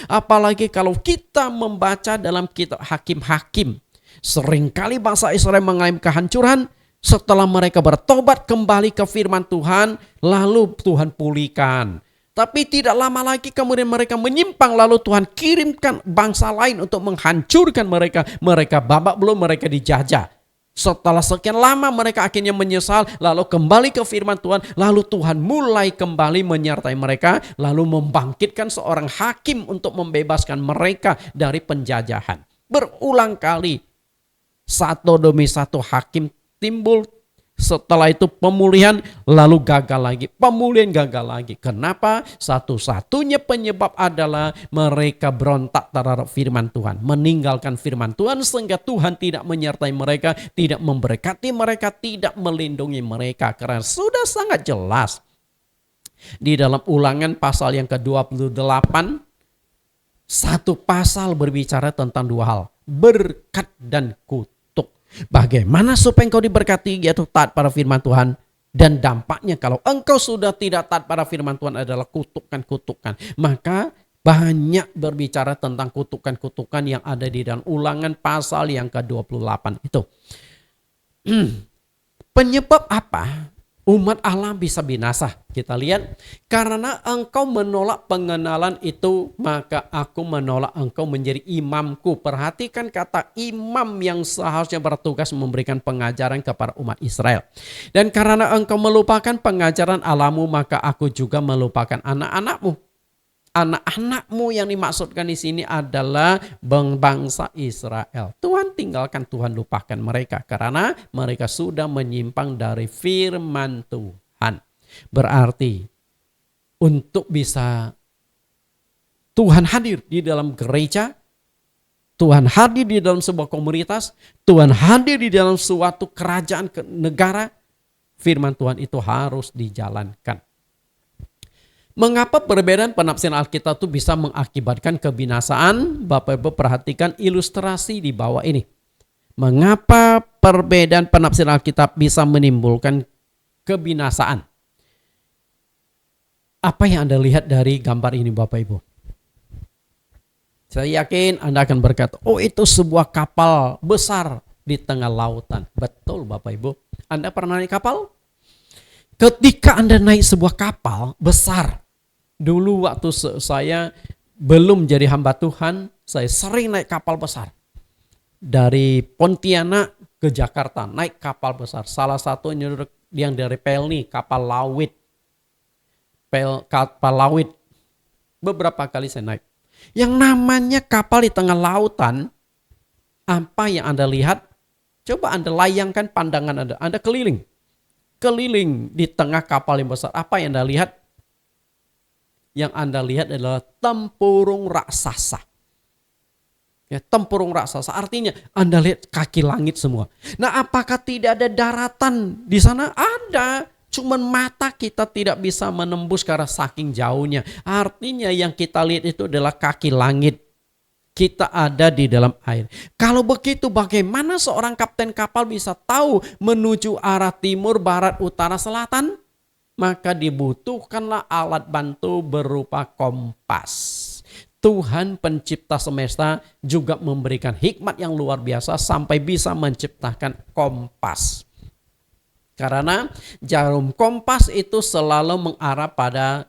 apalagi kalau kita membaca dalam kitab Hakim-Hakim. Seringkali bangsa Israel mengalami kehancuran setelah mereka bertobat kembali ke firman Tuhan, lalu Tuhan pulihkan. Tapi tidak lama lagi kemudian mereka menyimpang, lalu Tuhan kirimkan bangsa lain untuk menghancurkan mereka. Mereka babak belum, mereka dijajah. Setelah sekian lama mereka akhirnya menyesal, lalu kembali ke firman Tuhan. Lalu Tuhan mulai kembali menyertai mereka, lalu membangkitkan seorang hakim untuk membebaskan mereka dari penjajahan. Berulang kali satu demi satu hakim timbul. Setelah itu pemulihan, lalu gagal lagi. Pemulihan gagal lagi. Kenapa? Satu-satunya penyebab adalah mereka berontak terhadap firman Tuhan. Meninggalkan firman Tuhan sehingga Tuhan tidak menyertai mereka, tidak memberkati mereka, tidak melindungi mereka. Karena sudah sangat jelas. Di dalam Ulangan pasal yang ke-28, satu pasal berbicara tentang dua hal. Berkat dan kutuk. Bagaimana supaya engkau diberkati, yaitu taat pada firman Tuhan. Dan dampaknya kalau engkau sudah tidak taat pada firman Tuhan adalah kutukan-kutukan. Maka banyak berbicara tentang kutukan-kutukan yang ada di dalam Ulangan pasal yang ke-28 itu. Penyebab apa umat Allah bisa binasa? Kita lihat, karena engkau menolak pengenalan itu, maka aku menolak engkau menjadi imamku. Perhatikan kata imam yang seharusnya bertugas memberikan pengajaran kepada umat Israel. Dan karena engkau melupakan pengajaran Allahmu, maka aku juga melupakan anak-anakmu. Anak-anakmu yang dimaksudkan di sini adalah bangsa Israel. Tuhan tinggalkan, Tuhan lupakan mereka karena mereka sudah menyimpang dari firman Tuhan. Berarti untuk bisa Tuhan hadir di dalam gereja, Tuhan hadir di dalam sebuah komunitas, Tuhan hadir di dalam suatu kerajaan negara, firman Tuhan itu harus dijalankan. Mengapa perbedaan penafsiran Alkitab itu bisa mengakibatkan kebinasaan? Bapak Ibu perhatikan ilustrasi di bawah ini. Mengapa perbedaan penafsiran Alkitab bisa menimbulkan kebinasaan? Apa yang Anda lihat dari gambar ini Bapak Ibu? Saya yakin Anda akan berkata, oh itu sebuah kapal besar di tengah lautan. Betul Bapak Ibu. Anda pernah naik kapal? Ketika Anda naik sebuah kapal besar, dulu waktu saya belum jadi hamba Tuhan, saya sering naik kapal besar. Dari Pontianak ke Jakarta, naik kapal besar. Salah satunya yang dari Pelni, kapal Lawit. Kapal Lawit. Beberapa kali saya naik. Yang namanya kapal di tengah lautan, apa yang Anda lihat? Coba Anda layangkan pandangan Anda. Anda keliling di tengah kapal yang besar. Apa yang Anda lihat? Yang Anda lihat adalah tempurung raksasa. Ya, tempurung raksasa artinya Anda lihat kaki langit semua. Nah, apakah tidak ada daratan di sana? Ada. Cuman mata kita tidak bisa menembus karena saking jauhnya. Artinya yang kita lihat itu adalah kaki langit. Kita ada di dalam air. Kalau begitu bagaimana seorang kapten kapal bisa tahu menuju arah timur, barat, utara, selatan? Maka dibutuhkanlah alat bantu berupa kompas. Tuhan pencipta semesta juga memberikan hikmat yang luar biasa sampai bisa menciptakan kompas. Karena jarum kompas itu selalu mengarah pada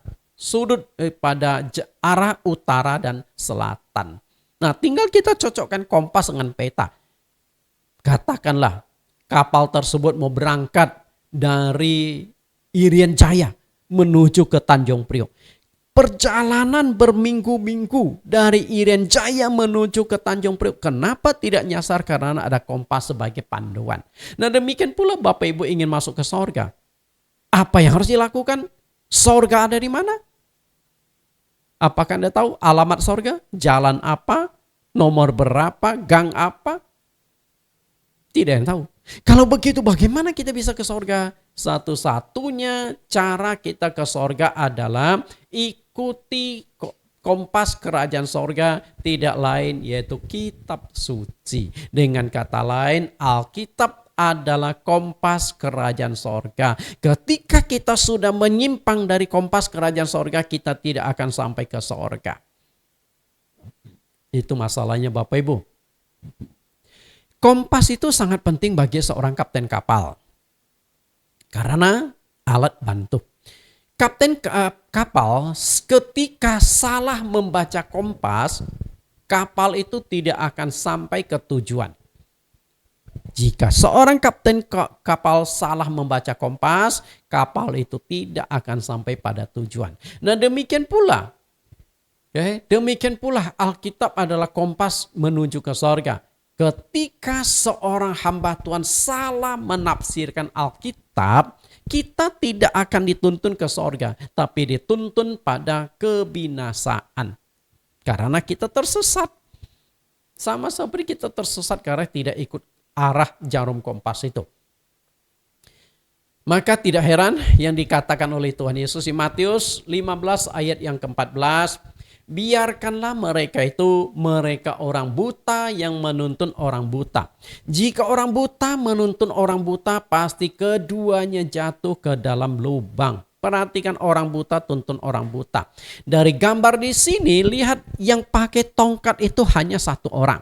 arah utara dan selatan. Nah, tinggal kita cocokkan kompas dengan peta. Katakanlah kapal tersebut mau berangkat dari Irian Jaya menuju ke Tanjung Priok. Perjalanan berminggu-minggu dari Irian Jaya menuju ke Tanjung Priok. Kenapa tidak nyasar? Karena ada kompas sebagai panduan. Nah, demikian pula Bapak Ibu ingin masuk ke sorga. Apa yang harus dilakukan? Sorga ada di mana? Apakah Anda tahu alamat sorga? Jalan apa? Nomor berapa? Gang apa? Tidak ada yang tahu. Kalau begitu bagaimana kita bisa ke sorga? Satu-satunya cara kita ke sorga adalah ikuti kompas kerajaan sorga, tidak lain yaitu kitab suci. Dengan kata lain, Alkitab adalah kompas kerajaan sorga. Ketika kita sudah menyimpang dari kompas kerajaan sorga, kita tidak akan sampai ke sorga. Itu masalahnya Bapak Ibu. Kompas itu sangat penting bagi seorang kapten kapal. Karena alat bantu. Kapten kapal ketika salah membaca kompas, kapal itu tidak akan sampai ke tujuan. Jika seorang kapten kapal salah membaca kompas, kapal itu tidak akan sampai pada tujuan. Nah, demikian pula Alkitab adalah kompas menuju ke sorga. Ketika seorang hamba Tuhan salah menafsirkan Alkitab, kita tidak akan dituntun ke sorga, tapi dituntun pada kebinasaan. Karena kita tersesat. Sama seperti kita tersesat karena tidak ikut arah jarum kompas itu. Maka tidak heran yang dikatakan oleh Tuhan Yesus di Matius 15 ayat yang ke-14. Biarkanlah mereka orang buta yang menuntun orang buta. Jika orang buta menuntun orang buta, pasti keduanya jatuh ke dalam lubang. Perhatikan, orang buta tuntun orang buta. Dari gambar di sini, lihat yang pakai tongkat itu hanya satu orang.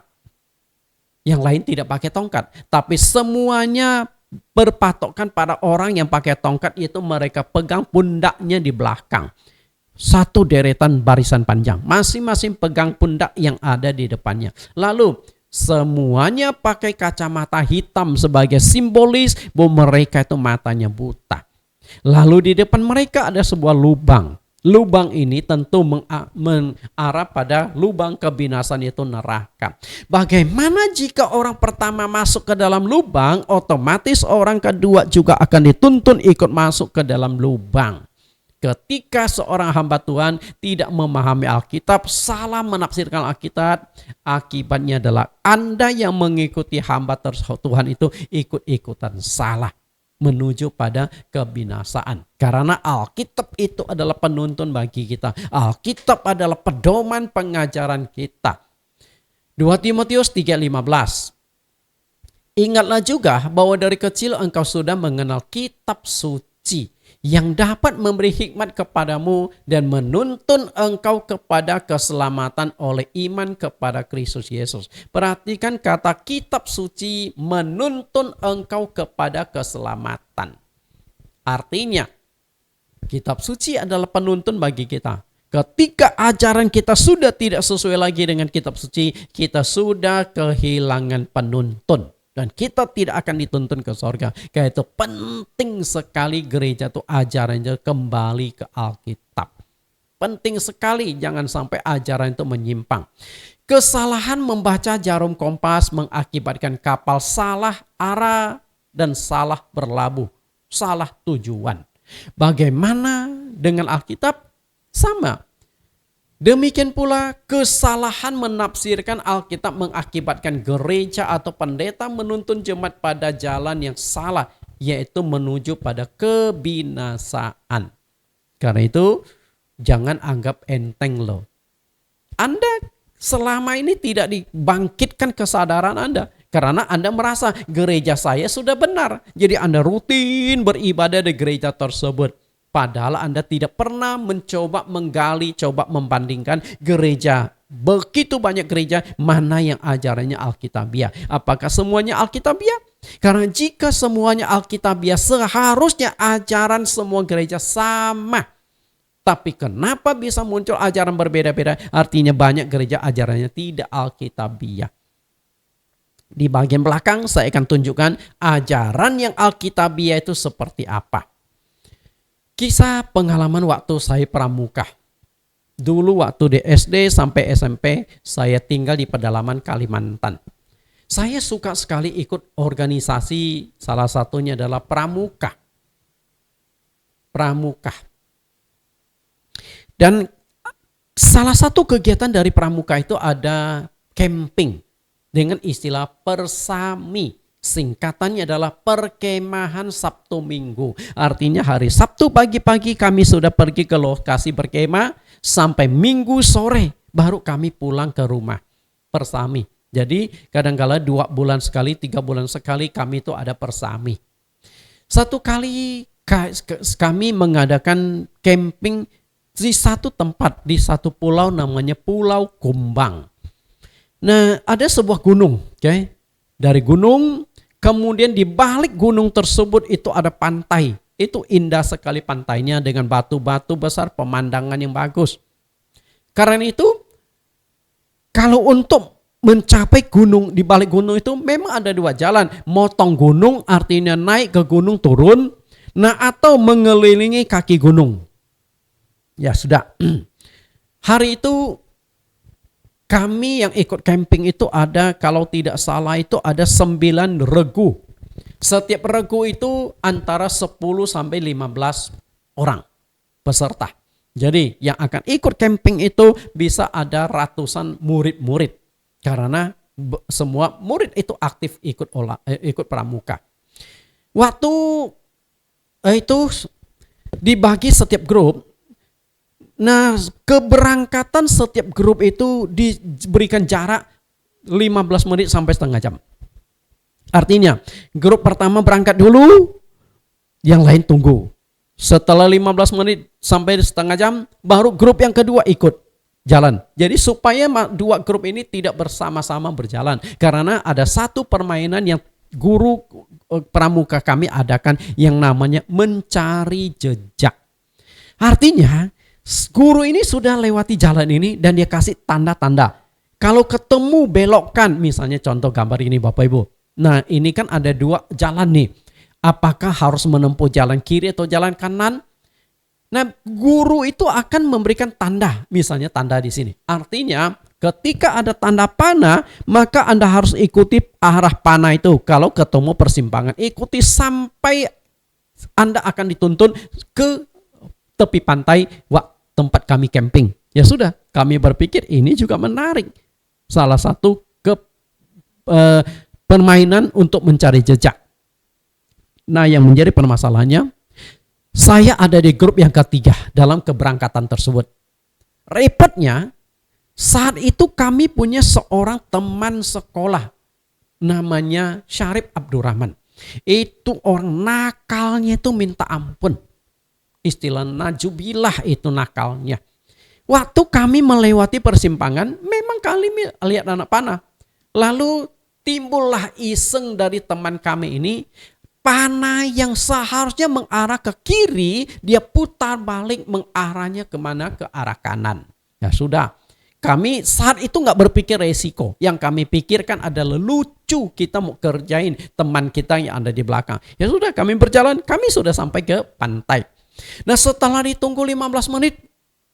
Yang lain tidak pakai tongkat. Tapi semuanya berpatokkan pada orang yang pakai tongkat, itu mereka pegang pundaknya di belakang. Satu deretan barisan panjang, masing-masing pegang pundak yang ada di depannya. Lalu semuanya pakai kacamata hitam sebagai simbolis bahwa mereka itu matanya buta. Lalu di depan mereka ada sebuah lubang. Lubang ini tentu mengarah pada lubang kebinasan, yaitu neraka. Bagaimana jika orang pertama masuk ke dalam lubang, otomatis orang kedua juga akan dituntun ikut masuk ke dalam lubang. Ketika seorang hamba Tuhan tidak memahami Alkitab, salah menafsirkan Alkitab, akibatnya adalah Anda yang mengikuti hamba Tuhan itu ikut-ikutan salah menuju pada kebinasaan. Karena Alkitab itu adalah penuntun bagi kita. Alkitab adalah pedoman pengajaran kita. 2 Timotius 3:15. Ingatlah juga bahwa dari kecil engkau sudah mengenal kitab suci yang dapat memberi hikmat kepadamu dan menuntun engkau kepada keselamatan oleh iman kepada Kristus Yesus. Perhatikan kata kitab suci, menuntun engkau kepada keselamatan. Artinya, kitab suci adalah penuntun bagi kita. Ketika ajaran kita sudah tidak sesuai lagi dengan kitab suci, kita sudah kehilangan penuntun. Dan kita tidak akan dituntun ke sorga. Karena itu penting sekali gereja itu ajarannya kembali ke Alkitab. Penting sekali jangan sampai ajaran itu menyimpang. Kesalahan membaca jarum kompas mengakibatkan kapal salah arah dan salah berlabuh. Salah tujuan. Bagaimana dengan Alkitab? Sama. Demikian pula kesalahan menafsirkan Alkitab mengakibatkan gereja atau pendeta menuntun jemaat pada jalan yang salah. yaitu menuju pada kebinasaan. Karena itu jangan anggap enteng loh. Anda selama ini tidak dibangkitkan kesadaran Anda. Karena Anda merasa gereja saya sudah benar. Jadi Anda rutin beribadah di gereja tersebut. Padahal Anda tidak pernah mencoba menggali, coba membandingkan gereja. Begitu banyak gereja, mana yang ajarannya Alkitabiah. Apakah semuanya Alkitabiah? Karena jika semuanya Alkitabiah, seharusnya ajaran semua gereja sama. Tapi kenapa bisa muncul ajaran berbeda-beda? Artinya banyak gereja ajarannya tidak Alkitabiah. Di bagian belakang saya akan tunjukkan ajaran yang Alkitabiah itu seperti apa. Kisah pengalaman waktu saya pramuka. Dulu waktu di SD sampai SMP saya tinggal di pedalaman Kalimantan. Saya suka sekali ikut organisasi, salah satunya adalah pramuka. Pramuka. Dan salah satu kegiatan dari pramuka itu ada camping dengan istilah persami. Singkatannya adalah perkemahan Sabtu Minggu. Artinya hari Sabtu pagi-pagi kami sudah pergi ke lokasi berkemah sampai Minggu sore baru kami pulang ke rumah. Persami. Jadi kadang-kala 2 bulan sekali, 3 bulan sekali kami itu ada persami. Satu kali kami mengadakan camping di satu tempat, di satu pulau namanya Pulau Kumbang. Nah, ada sebuah gunung, okay? Dari gunung, kemudian di balik gunung tersebut itu ada pantai. Itu indah sekali pantainya dengan batu-batu besar, pemandangan yang bagus. Karena itu, kalau untuk mencapai gunung, di balik gunung itu memang ada 2 jalan. Motong gunung artinya naik ke gunung turun, nah atau mengelilingi kaki gunung. Ya sudah, hari itu kami yang ikut camping itu ada, kalau tidak salah itu ada 9 regu. Setiap regu itu antara 10 sampai 15 orang peserta. Jadi yang akan ikut camping itu bisa ada ratusan murid-murid. Karena semua murid itu aktif ikut pramuka. Waktu itu dibagi setiap grup. Nah, keberangkatan setiap grup itu diberikan jarak 15 menit sampai setengah jam. Artinya, grup pertama berangkat dulu, yang lain tunggu. Setelah 15 menit sampai setengah jam, baru grup yang kedua ikut jalan. Jadi supaya 2 grup ini tidak bersama-sama berjalan. Karena ada satu permainan yang guru pramuka kami adakan yang namanya mencari jejak. Artinya, guru ini sudah lewati jalan ini dan dia kasih tanda-tanda. Kalau ketemu belokkan, misalnya contoh gambar ini Bapak Ibu. Nah ini kan ada 2 jalan nih. Apakah harus menempuh jalan kiri atau jalan kanan? Nah guru itu akan memberikan tanda. Misalnya tanda di sini. Artinya ketika ada tanda panah, maka Anda harus ikuti arah panah itu. Kalau ketemu persimpangan, ikuti sampai Anda akan dituntun ke tepi pantai tempat kami camping. Ya sudah, kami berpikir ini juga menarik. Salah satu permainan untuk mencari jejak. Nah, yang menjadi permasalahannya, saya ada di grup yang ketiga dalam keberangkatan tersebut. Repotnya, saat itu kami punya seorang teman sekolah namanya Syarif Abdurrahman. Itu orang nakalnya itu minta ampun. Istilah najubillah itu nakalnya. Waktu kami melewati persimpangan, memang kami lihat anak panah. Lalu timbullah iseng dari teman kami ini, panah yang seharusnya mengarah ke kiri, dia putar balik mengarahnya kemana? Ke arah kanan. Ya sudah, kami saat itu nggak berpikir resiko. Yang kami pikirkan adalah lucu, kita mau kerjain teman kita yang ada di belakang. Ya sudah, kami berjalan, kami sudah sampai ke pantai. Nah setelah ditunggu 15 menit,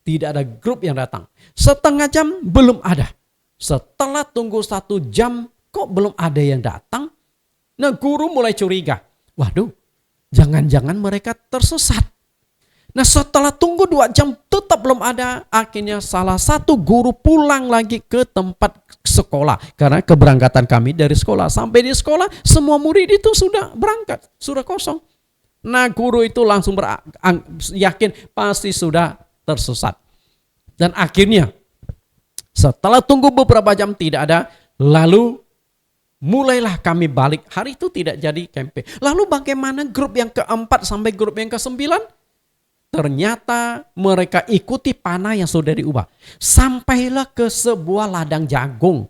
tidak ada grup yang datang. Setengah jam belum ada. Setelah tunggu 1 jam, kok belum ada yang datang? Nah guru mulai curiga. Waduh, jangan-jangan mereka tersesat. Nah setelah tunggu 2 jam tetap belum ada. Akhirnya salah satu guru pulang lagi ke tempat sekolah. Karena keberangkatan kami dari sekolah. Sampai di sekolah semua murid itu sudah berangkat. Sudah kosong. Nah guru itu langsung yakin pasti sudah tersesat. Dan akhirnya setelah tunggu beberapa jam tidak ada. Lalu mulailah kami balik. Hari itu tidak jadi camping. Lalu bagaimana grup yang keempat sampai grup yang ke-9? Ternyata mereka ikuti panah yang sudah diubah. Sampailah ke sebuah ladang jagung.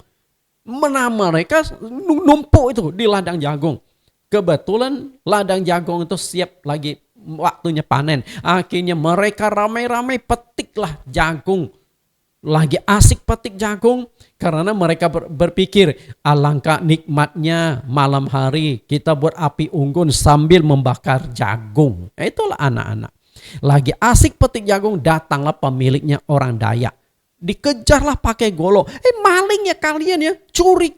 Mana mereka numpuk itu di ladang jagung. Kebetulan ladang jagung itu siap lagi waktunya panen. Akhirnya mereka ramai-ramai petiklah jagung. Lagi asik petik jagung. Karena mereka berpikir alangkah nikmatnya malam hari kita buat api unggun sambil membakar jagung. Itulah anak-anak. Lagi asik petik jagung, datanglah pemiliknya orang Dayak. Dikejarlah pakai golok. Maling ya kalian ya, curi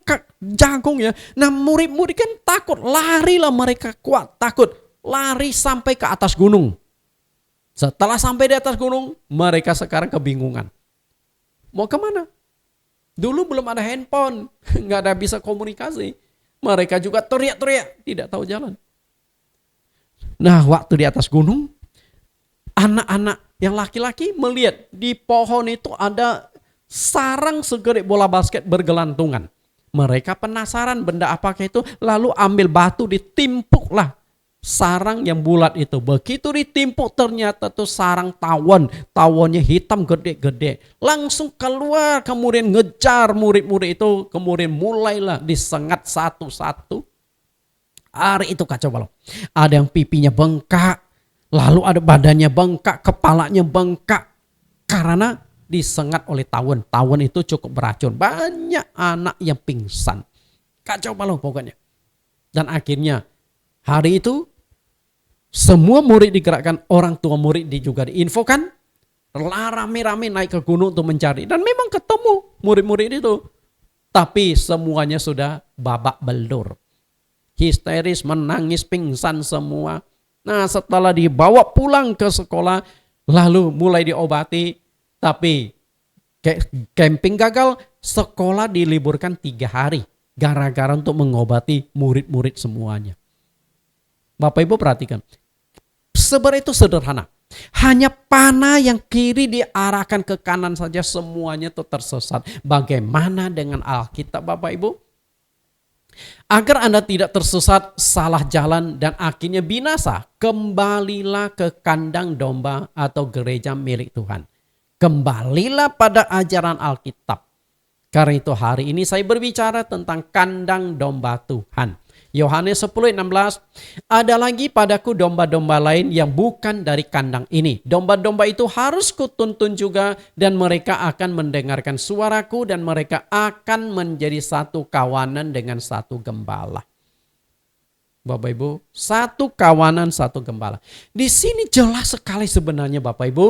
jagung ya. Nah murid-murid kan takut, larilah mereka kuat, takut. Lari sampai ke atas gunung. Setelah sampai di atas gunung, mereka sekarang kebingungan. Mau kemana? Dulu belum ada handphone, nggak ada bisa komunikasi. Mereka juga teriak-teriak, tidak tahu jalan. Nah waktu di atas gunung, anak-anak yang laki-laki melihat di pohon itu ada sarang segede bola basket bergelantungan. Mereka penasaran benda apakah itu, lalu ambil batu ditimpuklah sarang yang bulat itu. Begitu ditimpuk ternyata tuh sarang tawon. Tawonnya hitam gede-gede. Langsung keluar kemudian ngejar murid-murid itu. Kemudian mulailah disengat satu-satu. Hari itu kacau balau. Ada yang pipinya bengkak. Lalu ada badannya bengkak, kepalanya bengkak. Karena disengat oleh tawon. Tawon itu cukup beracun. Banyak anak yang pingsan. Kacau balau pokoknya. Dan akhirnya hari itu semua murid digerakkan. Orang tua murid juga diinfokan. Rame-rame naik ke gunung untuk mencari. Dan memang ketemu murid-murid itu. Tapi semuanya sudah babak belur. Histeris, menangis, pingsan semua. Nah setelah dibawa pulang ke sekolah, lalu mulai diobati, tapi camping gagal, sekolah diliburkan 3 hari. Gara-gara untuk mengobati murid-murid semuanya. Bapak Ibu perhatikan, sebenarnya itu sederhana. Hanya panah yang kiri diarahkan ke kanan saja semuanya itu tersesat. Bagaimana dengan Alkitab Bapak Ibu? Agar Anda tidak tersesat, salah jalan dan akhirnya binasa, kembalilah ke kandang domba atau gereja milik Tuhan. Kembalilah pada ajaran Alkitab. Karena itu hari ini saya berbicara tentang kandang domba Tuhan. Yohanes 10:16, ada lagi padaku domba-domba lain yang bukan dari kandang ini. Domba-domba itu harus kutuntun juga dan mereka akan mendengarkan suaraku dan mereka akan menjadi satu kawanan dengan satu gembala. Bapak Ibu, satu kawanan satu gembala. Di sini jelas sekali sebenarnya Bapak Ibu.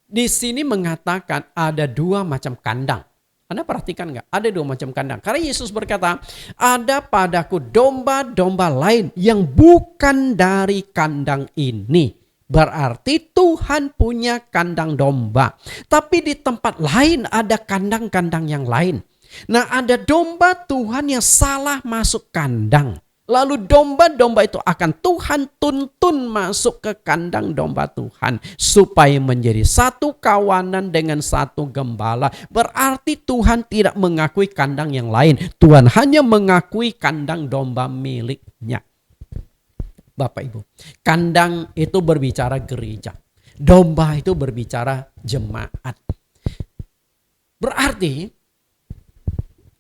Di sini mengatakan ada 2 macam kandang. Anda perhatikan nggak? Ada 2 macam kandang. Karena Yesus berkata, ada padaku domba-domba lain yang bukan dari kandang ini. Berarti Tuhan punya kandang domba. Tapi di tempat lain ada kandang-kandang yang lain. Nah ada domba Tuhan yang salah masuk kandang. Lalu domba-domba itu akan Tuhan tuntun masuk ke kandang domba Tuhan. Supaya menjadi satu kawanan dengan satu gembala. Berarti Tuhan tidak mengakui kandang yang lain. Tuhan hanya mengakui kandang domba miliknya. Bapak Ibu, kandang itu berbicara gereja. Domba itu berbicara jemaat. Berarti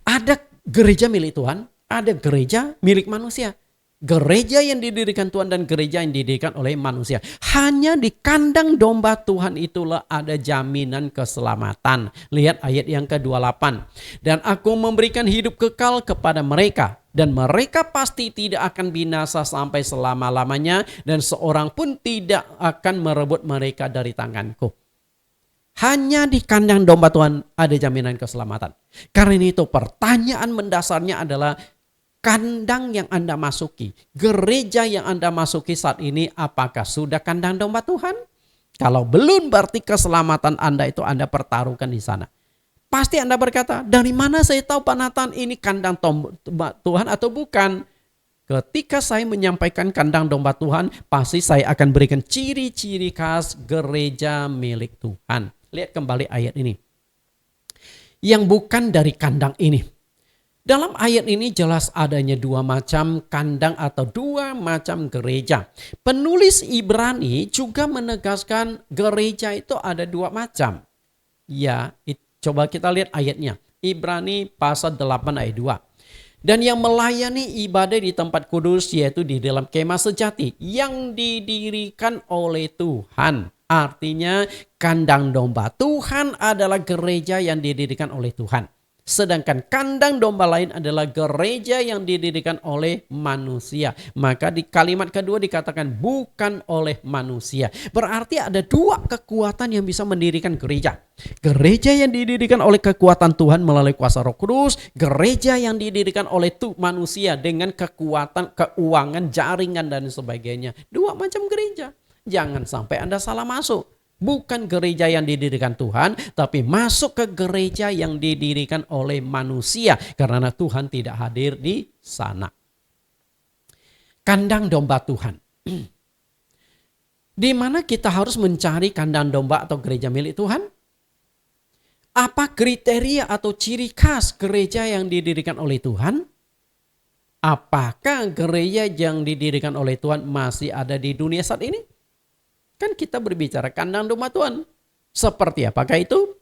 ada gereja milik Tuhan. Ada gereja milik manusia. Gereja yang didirikan Tuhan dan gereja yang didirikan oleh manusia. Hanya di kandang domba Tuhan itulah ada jaminan keselamatan. Lihat ayat yang ke-28. Dan aku memberikan hidup kekal kepada mereka. Dan mereka pasti tidak akan binasa sampai selama-lamanya. Dan seorang pun tidak akan merebut mereka dari tanganku. Hanya di kandang domba Tuhan ada jaminan keselamatan. Karena itu pertanyaan mendasarnya adalah kandang yang Anda masuki, gereja yang Anda masuki saat ini, apakah sudah kandang domba Tuhan? Kalau belum berarti keselamatan Anda itu Anda pertaruhkan di sana. Pasti Anda berkata, dari mana saya tahu Pak Nathan ini kandang domba Tuhan atau bukan? Ketika saya menyampaikan kandang domba Tuhan, pasti saya akan berikan ciri-ciri khas gereja milik Tuhan. Lihat kembali ayat ini. Yang bukan dari kandang ini. Dalam ayat ini jelas adanya dua macam kandang atau dua macam gereja. Penulis Ibrani juga menegaskan gereja itu ada dua macam. Ya, coba kita lihat ayatnya. Ibrani pasal 8 ayat 2. Dan yang melayani ibadah di tempat kudus yaitu di dalam kemah sejati yang didirikan oleh Tuhan. Artinya kandang domba Tuhan adalah gereja yang didirikan oleh Tuhan. Sedangkan kandang domba lain adalah gereja yang didirikan oleh manusia. Maka di kalimat kedua dikatakan bukan oleh manusia. Berarti ada dua kekuatan yang bisa mendirikan gereja. Gereja yang didirikan oleh kekuatan Tuhan melalui kuasa Roh Kudus. Gereja yang didirikan oleh manusia dengan kekuatan, keuangan, jaringan dan sebagainya. Dua macam gereja. Jangan sampai Anda salah masuk. Bukan gereja yang didirikan Tuhan, tapi masuk ke gereja yang didirikan oleh manusia. Karena Tuhan tidak hadir di sana. Kandang domba Tuhan. Di mana kita harus mencari kandang domba atau gereja milik Tuhan? Apa kriteria atau ciri khas gereja yang didirikan oleh Tuhan? Apakah gereja yang didirikan oleh Tuhan masih ada di dunia saat ini? Kan kita berbicara kandang domba Tuhan. Seperti apakah itu?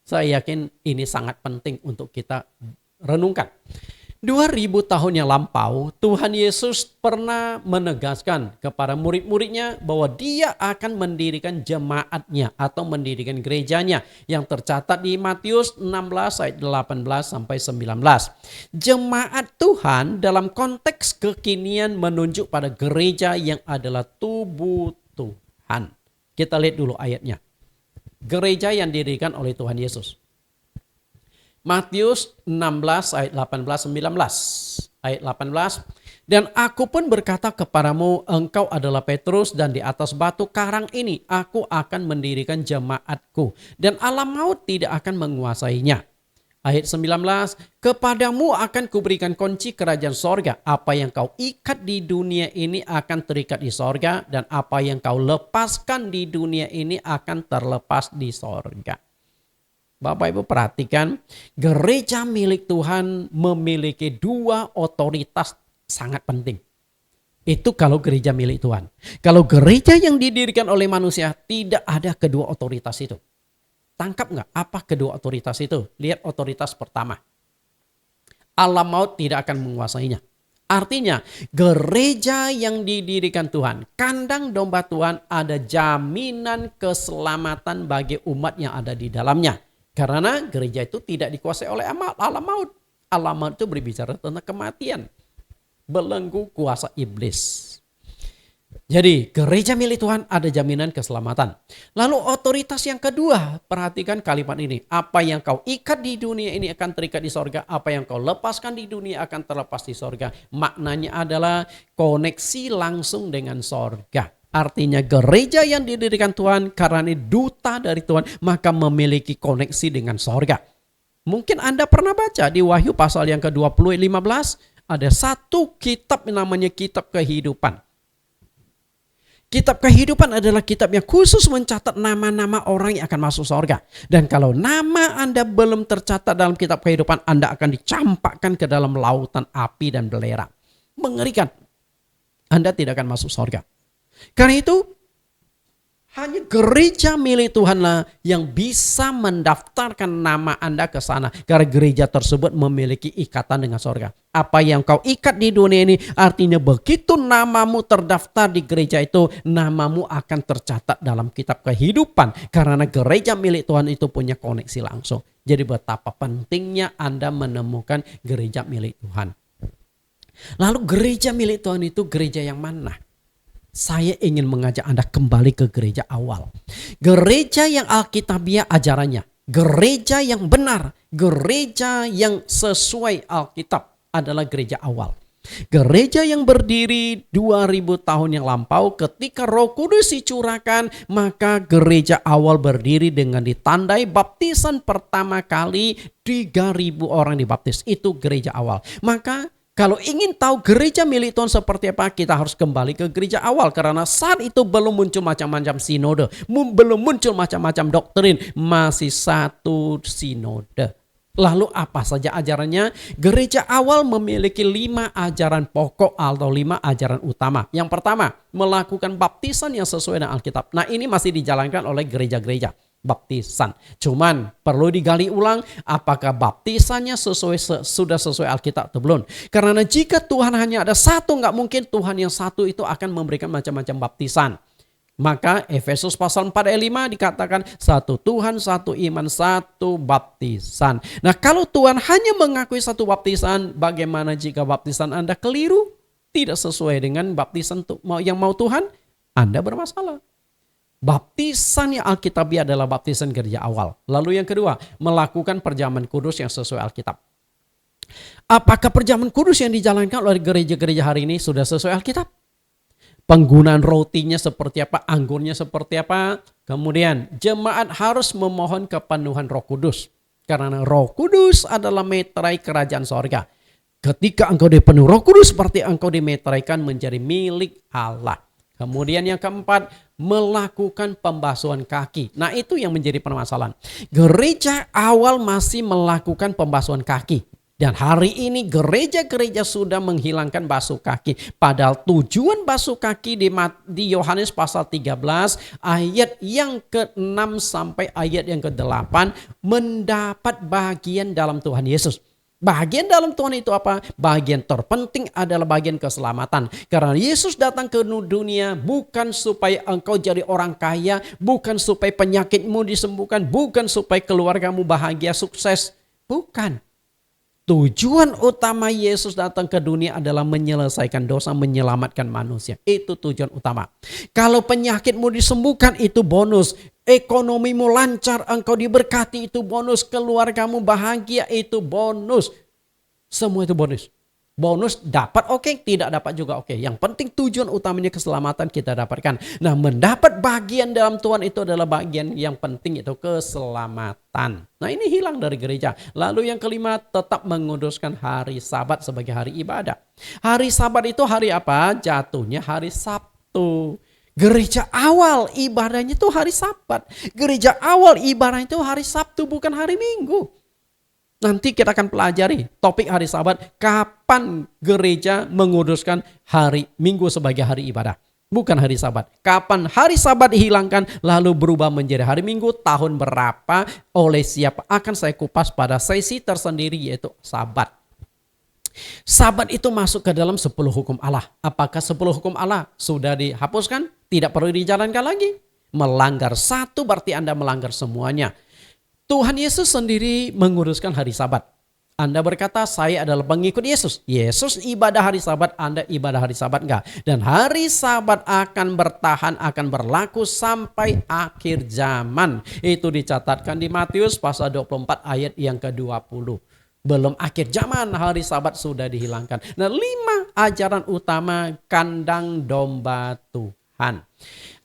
Saya yakin ini sangat penting untuk kita renungkan. 2000 tahun yang lampau, Tuhan Yesus pernah menegaskan kepada murid-muridnya bahwa dia akan mendirikan jemaatnya atau mendirikan gerejanya yang tercatat di Matius 16 ayat 18 sampai 19. Jemaat Tuhan dalam konteks kekinian menunjuk pada gereja yang adalah tubuh Tuhan. Kita lihat dulu ayatnya. Gereja yang didirikan oleh Tuhan Yesus. Matius 16 ayat 18-19. Ayat 18. Dan aku pun berkata kepadamu, engkau adalah Petrus dan di atas batu karang ini aku akan mendirikan jemaatku. Dan alam maut tidak akan menguasainya. Ayat 19, kepadamu akan kuberikan kunci kerajaan sorga. Apa yang kau ikat di dunia ini akan terikat di sorga. Dan apa yang kau lepaskan di dunia ini akan terlepas di sorga. Bapak Ibu perhatikan, gereja milik Tuhan memiliki dua otoritas sangat penting. Itu kalau gereja milik Tuhan. Kalau gereja yang didirikan oleh manusia tidak ada kedua otoritas itu. Tangkap nggak apa kedua otoritas itu? Lihat otoritas pertama. Alam maut tidak akan menguasainya. Artinya gereja yang didirikan Tuhan, kandang domba Tuhan ada jaminan keselamatan bagi umat yang ada di dalamnya. Karena gereja itu tidak dikuasai oleh alam maut. Alam maut itu berbicara tentang kematian. Belenggu kuasa iblis. Jadi gereja milik Tuhan ada jaminan keselamatan. Lalu otoritas yang kedua, perhatikan kalimat ini. Apa yang kau ikat di dunia ini akan terikat di sorga. Apa yang kau lepaskan di dunia akan terlepas di sorga. Maknanya adalah koneksi langsung dengan sorga. Artinya gereja yang didirikan Tuhan karena ini duta dari Tuhan maka memiliki koneksi dengan sorga. Mungkin Anda pernah baca di Wahyu pasal yang ke-20 15 ada satu kitab yang namanya kitab kehidupan. Kitab kehidupan adalah kitab yang khusus mencatat nama-nama orang yang akan masuk surga. Dan kalau nama Anda belum tercatat dalam kitab kehidupan, Anda akan dicampakkan ke dalam lautan api dan belerang. Mengerikan. Anda tidak akan masuk surga. Karena itu, hanya gereja milik Tuhanlah yang bisa mendaftarkan nama Anda ke sana. Karena gereja tersebut memiliki ikatan dengan surga. Apa yang kau ikat di dunia ini artinya begitu namamu terdaftar di gereja itu, namamu akan tercatat dalam kitab kehidupan. Karena gereja milik Tuhan itu punya koneksi langsung. Jadi betapa pentingnya Anda menemukan gereja milik Tuhan. Lalu gereja milik Tuhan itu gereja yang mana? Saya ingin mengajak Anda kembali ke gereja awal. Gereja yang alkitabiah ajarannya. Gereja yang benar. Gereja yang sesuai Alkitab adalah gereja awal. Gereja yang berdiri 2000 tahun yang lampau ketika Roh Kudus dicurahkan, maka gereja awal berdiri dengan ditandai baptisan pertama kali 3000 orang dibaptis. Itu gereja awal. Maka kalau ingin tahu gereja milik Tuhan seperti apa, kita harus kembali ke gereja awal. Karena saat itu belum muncul macam-macam sinode, belum muncul macam-macam doktrin, masih satu sinode. Lalu apa saja ajarannya? Gereja awal memiliki 5 ajaran pokok atau 5 ajaran utama. Yang pertama, melakukan baptisan yang sesuai dengan Alkitab. Nah, ini masih dijalankan oleh gereja-gereja. Baptisan. Cuman perlu digali ulang apakah baptisannya sudah sesuai Alkitab atau belum. Karena jika Tuhan hanya ada satu, nggak mungkin Tuhan yang satu itu akan memberikan macam-macam baptisan. Maka Efesus pasal 4 ayat 5 dikatakan satu Tuhan, satu iman, satu baptisan. Nah, kalau Tuhan hanya mengakui satu baptisan, bagaimana jika baptisan Anda keliru? Tidak sesuai dengan baptisan yang mau Tuhan, Anda bermasalah. Baptisan yang Alkitabiah adalah baptisan gereja awal. Lalu yang kedua, melakukan perjamuan kudus yang sesuai Alkitab. Apakah perjamuan kudus yang dijalankan oleh gereja-gereja hari ini sudah sesuai Alkitab? Penggunaan rotinya seperti apa, anggurnya seperti apa. Kemudian jemaat harus memohon kepenuhan Roh Kudus. Karena Roh Kudus adalah meterai kerajaan sorga. Ketika engkau dipenuhi Roh Kudus, seperti engkau dimeteraikan menjadi milik Allah. Kemudian yang keempat, melakukan pembasuhan kaki. Nah, itu yang menjadi permasalahan. Gereja awal masih melakukan pembasuhan kaki. Dan hari ini gereja-gereja sudah menghilangkan basuh kaki. Padahal tujuan basuh kaki di Yohanes pasal 13 ayat yang ke-6 sampai ayat yang ke-8 mendapat bagian dalam Tuhan Yesus. Bagian dalam Tuhan itu apa? Bagian terpenting adalah bagian keselamatan. Karena Yesus datang ke dunia bukan supaya engkau jadi orang kaya, bukan supaya penyakitmu disembuhkan, bukan supaya keluargamu bahagia, sukses. Bukan. Tujuan utama Yesus datang ke dunia adalah menyelesaikan dosa, menyelamatkan manusia. Itu tujuan utama. Kalau penyakitmu disembuhkan itu bonus. Ekonomimu lancar, engkau diberkati itu bonus. Keluargamu bahagia itu bonus. Semua itu bonus. Bonus dapat oke, tidak dapat juga oke. Yang penting tujuan utamanya keselamatan kita dapatkan. Nah, mendapat bagian dalam Tuhan itu adalah bagian yang penting, itu keselamatan. Nah, ini hilang dari gereja. Lalu yang kelima, tetap menguduskan hari Sabat sebagai hari ibadah. Hari Sabat itu hari apa? Jatuhnya hari Sabtu. Gereja awal ibadahnya itu hari Sabat. Gereja awal ibadahnya itu hari Sabtu, bukan hari Minggu. Nanti kita akan pelajari topik hari Sabat, kapan gereja menguduskan hari Minggu sebagai hari ibadah. Bukan hari Sabat. Kapan hari Sabat dihilangkan lalu berubah menjadi hari Minggu, tahun berapa, oleh siapa, akan saya kupas pada sesi tersendiri yaitu Sabat. Sabat itu masuk ke dalam 10 hukum Allah. Apakah 10 hukum Allah sudah dihapuskan? Tidak perlu dijalankan lagi. Melanggar satu berarti Anda melanggar semuanya. Tuhan Yesus sendiri menguruskan hari Sabat. Anda berkata, saya adalah pengikut Yesus. Yesus ibadah hari Sabat, Anda ibadah hari Sabat enggak? Dan hari Sabat akan bertahan, akan berlaku sampai akhir zaman. Itu dicatatkan di Matius pasal 24 ayat yang ke-20. Belum akhir zaman, hari Sabat sudah dihilangkan. Nah, 5 ajaran utama kandang domba Tuhan.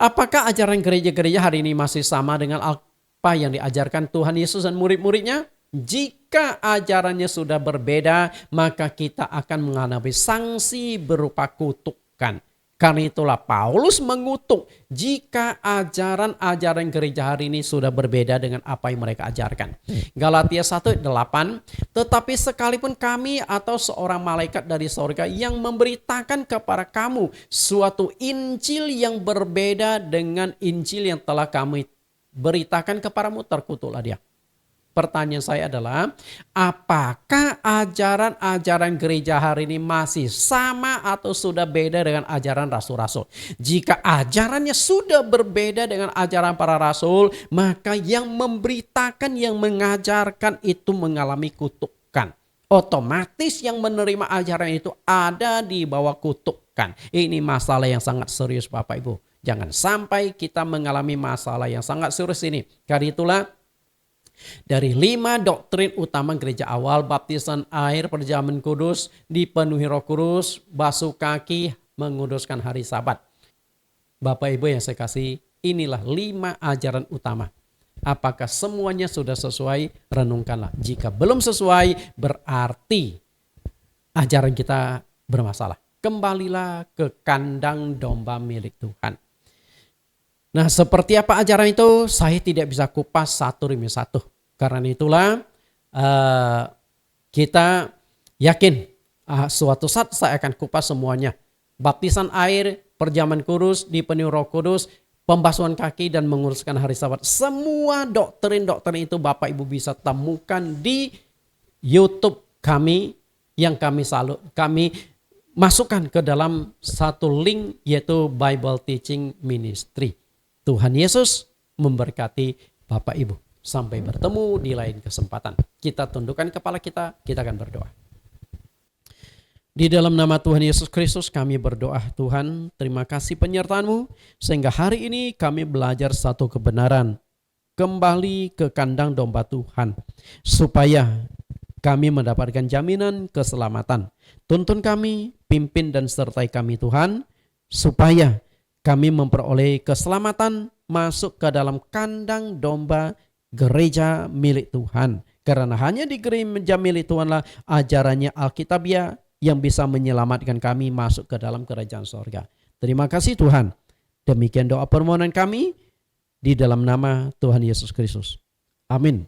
Apakah ajaran gereja-gereja hari ini masih sama dengan apa yang diajarkan Tuhan Yesus dan murid-muridnya? Jika ajarannya sudah berbeda, maka kita akan menghadapi sanksi berupa kutukan. Karena itulah Paulus mengutuk jika ajaran-ajaran gereja hari ini sudah berbeda dengan apa yang mereka ajarkan. Galatia 1:8, tetapi sekalipun kami atau seorang malaikat dari sorga yang memberitakan kepada kamu suatu Injil yang berbeda dengan Injil yang telah kami beritakan kepadamu, terkutuklah dia. Pertanyaan saya adalah, apakah ajaran-ajaran gereja hari ini masih sama atau sudah beda dengan ajaran rasul-rasul? Jika ajarannya sudah berbeda dengan ajaran para rasul, maka yang memberitakan, yang mengajarkan itu mengalami kutukan. Otomatis yang menerima ajaran itu ada di bawah kutukan. Ini masalah yang sangat serius Bapak Ibu. Jangan sampai kita mengalami masalah yang sangat serius ini. Karena itulah Dari 5 doktrin utama gereja awal, baptisan air, perjamuan kudus, dipenuhi Roh Kudus, basuh kaki, menguduskan hari Sabat. Bapak Ibu yang saya kasih, inilah 5 ajaran utama. Apakah semuanya sudah sesuai? Renungkanlah. Jika belum sesuai, berarti ajaran kita bermasalah. Kembalilah ke kandang domba milik Tuhan. Nah, seperti apa ajaran itu? Saya tidak bisa kupas satu demi satu. Karena itulah kita yakin suatu saat saya akan kupas semuanya. Baptisan air, perjamuan kudus, dipenuhi Roh Kudus, pembasuhan kaki dan menguruskan hari Sabat. Semua doktrin-doktrin itu Bapak Ibu bisa temukan di YouTube kami yang kami masukkan ke dalam satu link, yaitu Bible Teaching Ministry. Tuhan Yesus memberkati Bapak Ibu. Sampai bertemu di lain kesempatan. Kita tundukkan kepala kita akan berdoa. Di dalam nama Tuhan Yesus Kristus kami berdoa, Tuhan, terima kasih penyertaan-Mu sehingga hari ini kami belajar satu kebenaran. Kembali ke kandang domba Tuhan supaya kami mendapatkan jaminan keselamatan. Tuntun kami, pimpin dan sertai kami Tuhan, supaya kami memperoleh keselamatan masuk ke dalam kandang domba gereja milik Tuhan. Karena hanya di gereja milik Tuhanlah ajarannya Alkitabiah yang bisa menyelamatkan kami masuk ke dalam kerajaan sorga. Terima kasih Tuhan. Demikian doa permohonan kami di dalam nama Tuhan Yesus Kristus. Amin.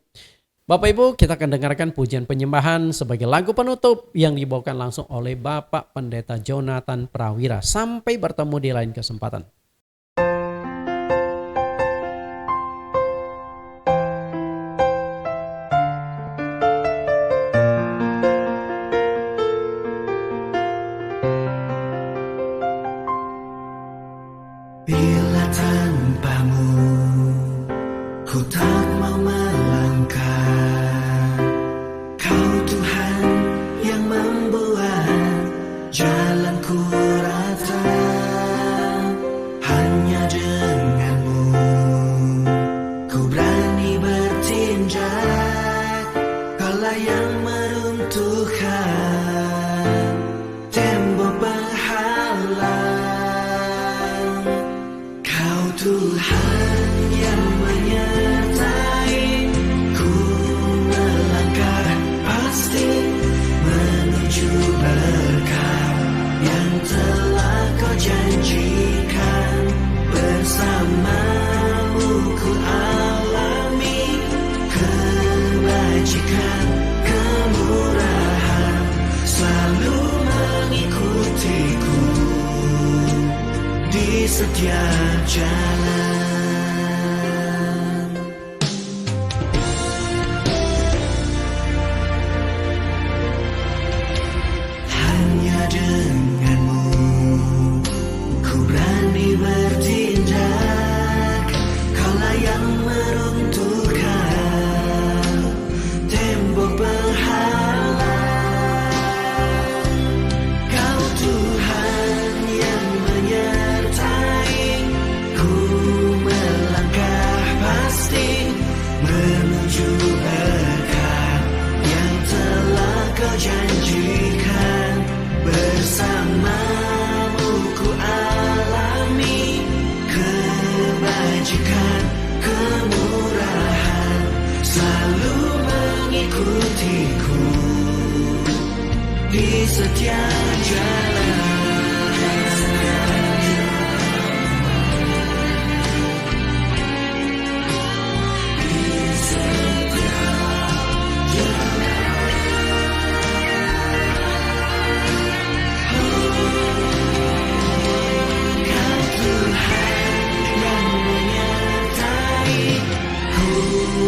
Bapak Ibu, kita akan dengarkan pujian penyembahan sebagai lagu penutup yang dibawakan langsung oleh Bapak Pendeta Jonathan Prawira. Sampai bertemu di lain kesempatan. Bila tanpamu ku tak mau melangkah, Kau Tuhan yang membuat jalanku rata. Hanya denganmu ku berani bertindak, Kaulah yang meruntuhkan tembok penghalang. Kau Tuhan yang menyertai ku melangkah pasti menuju berkat yang telah Kau janjikan. Bersamamu ku alami kebajikan, kemurahan selalu mengikutiku di setiap jalan. Hanya denganmu ku berani bertindak, Kaulah yang meruntuhkan tembok penghalang. Kau Tuhan yang menyertai ku melangkah pasti menuju berkat yang telah Kau janjikan. Bersamamu ku alami kebajikan, kemurahan selalu mengikutiku di setiap jalan.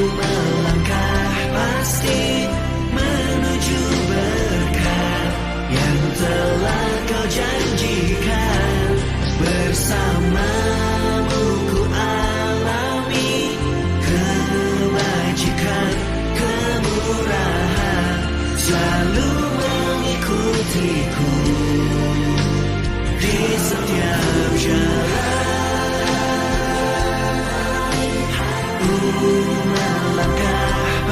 Melangkah pasti menuju berkat yang telah Kau janjikan. Bersamamu ku alami kebajikan, kemurahan selalu mengikutiku di setiap jalan. Melangkah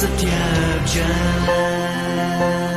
setiap jalan.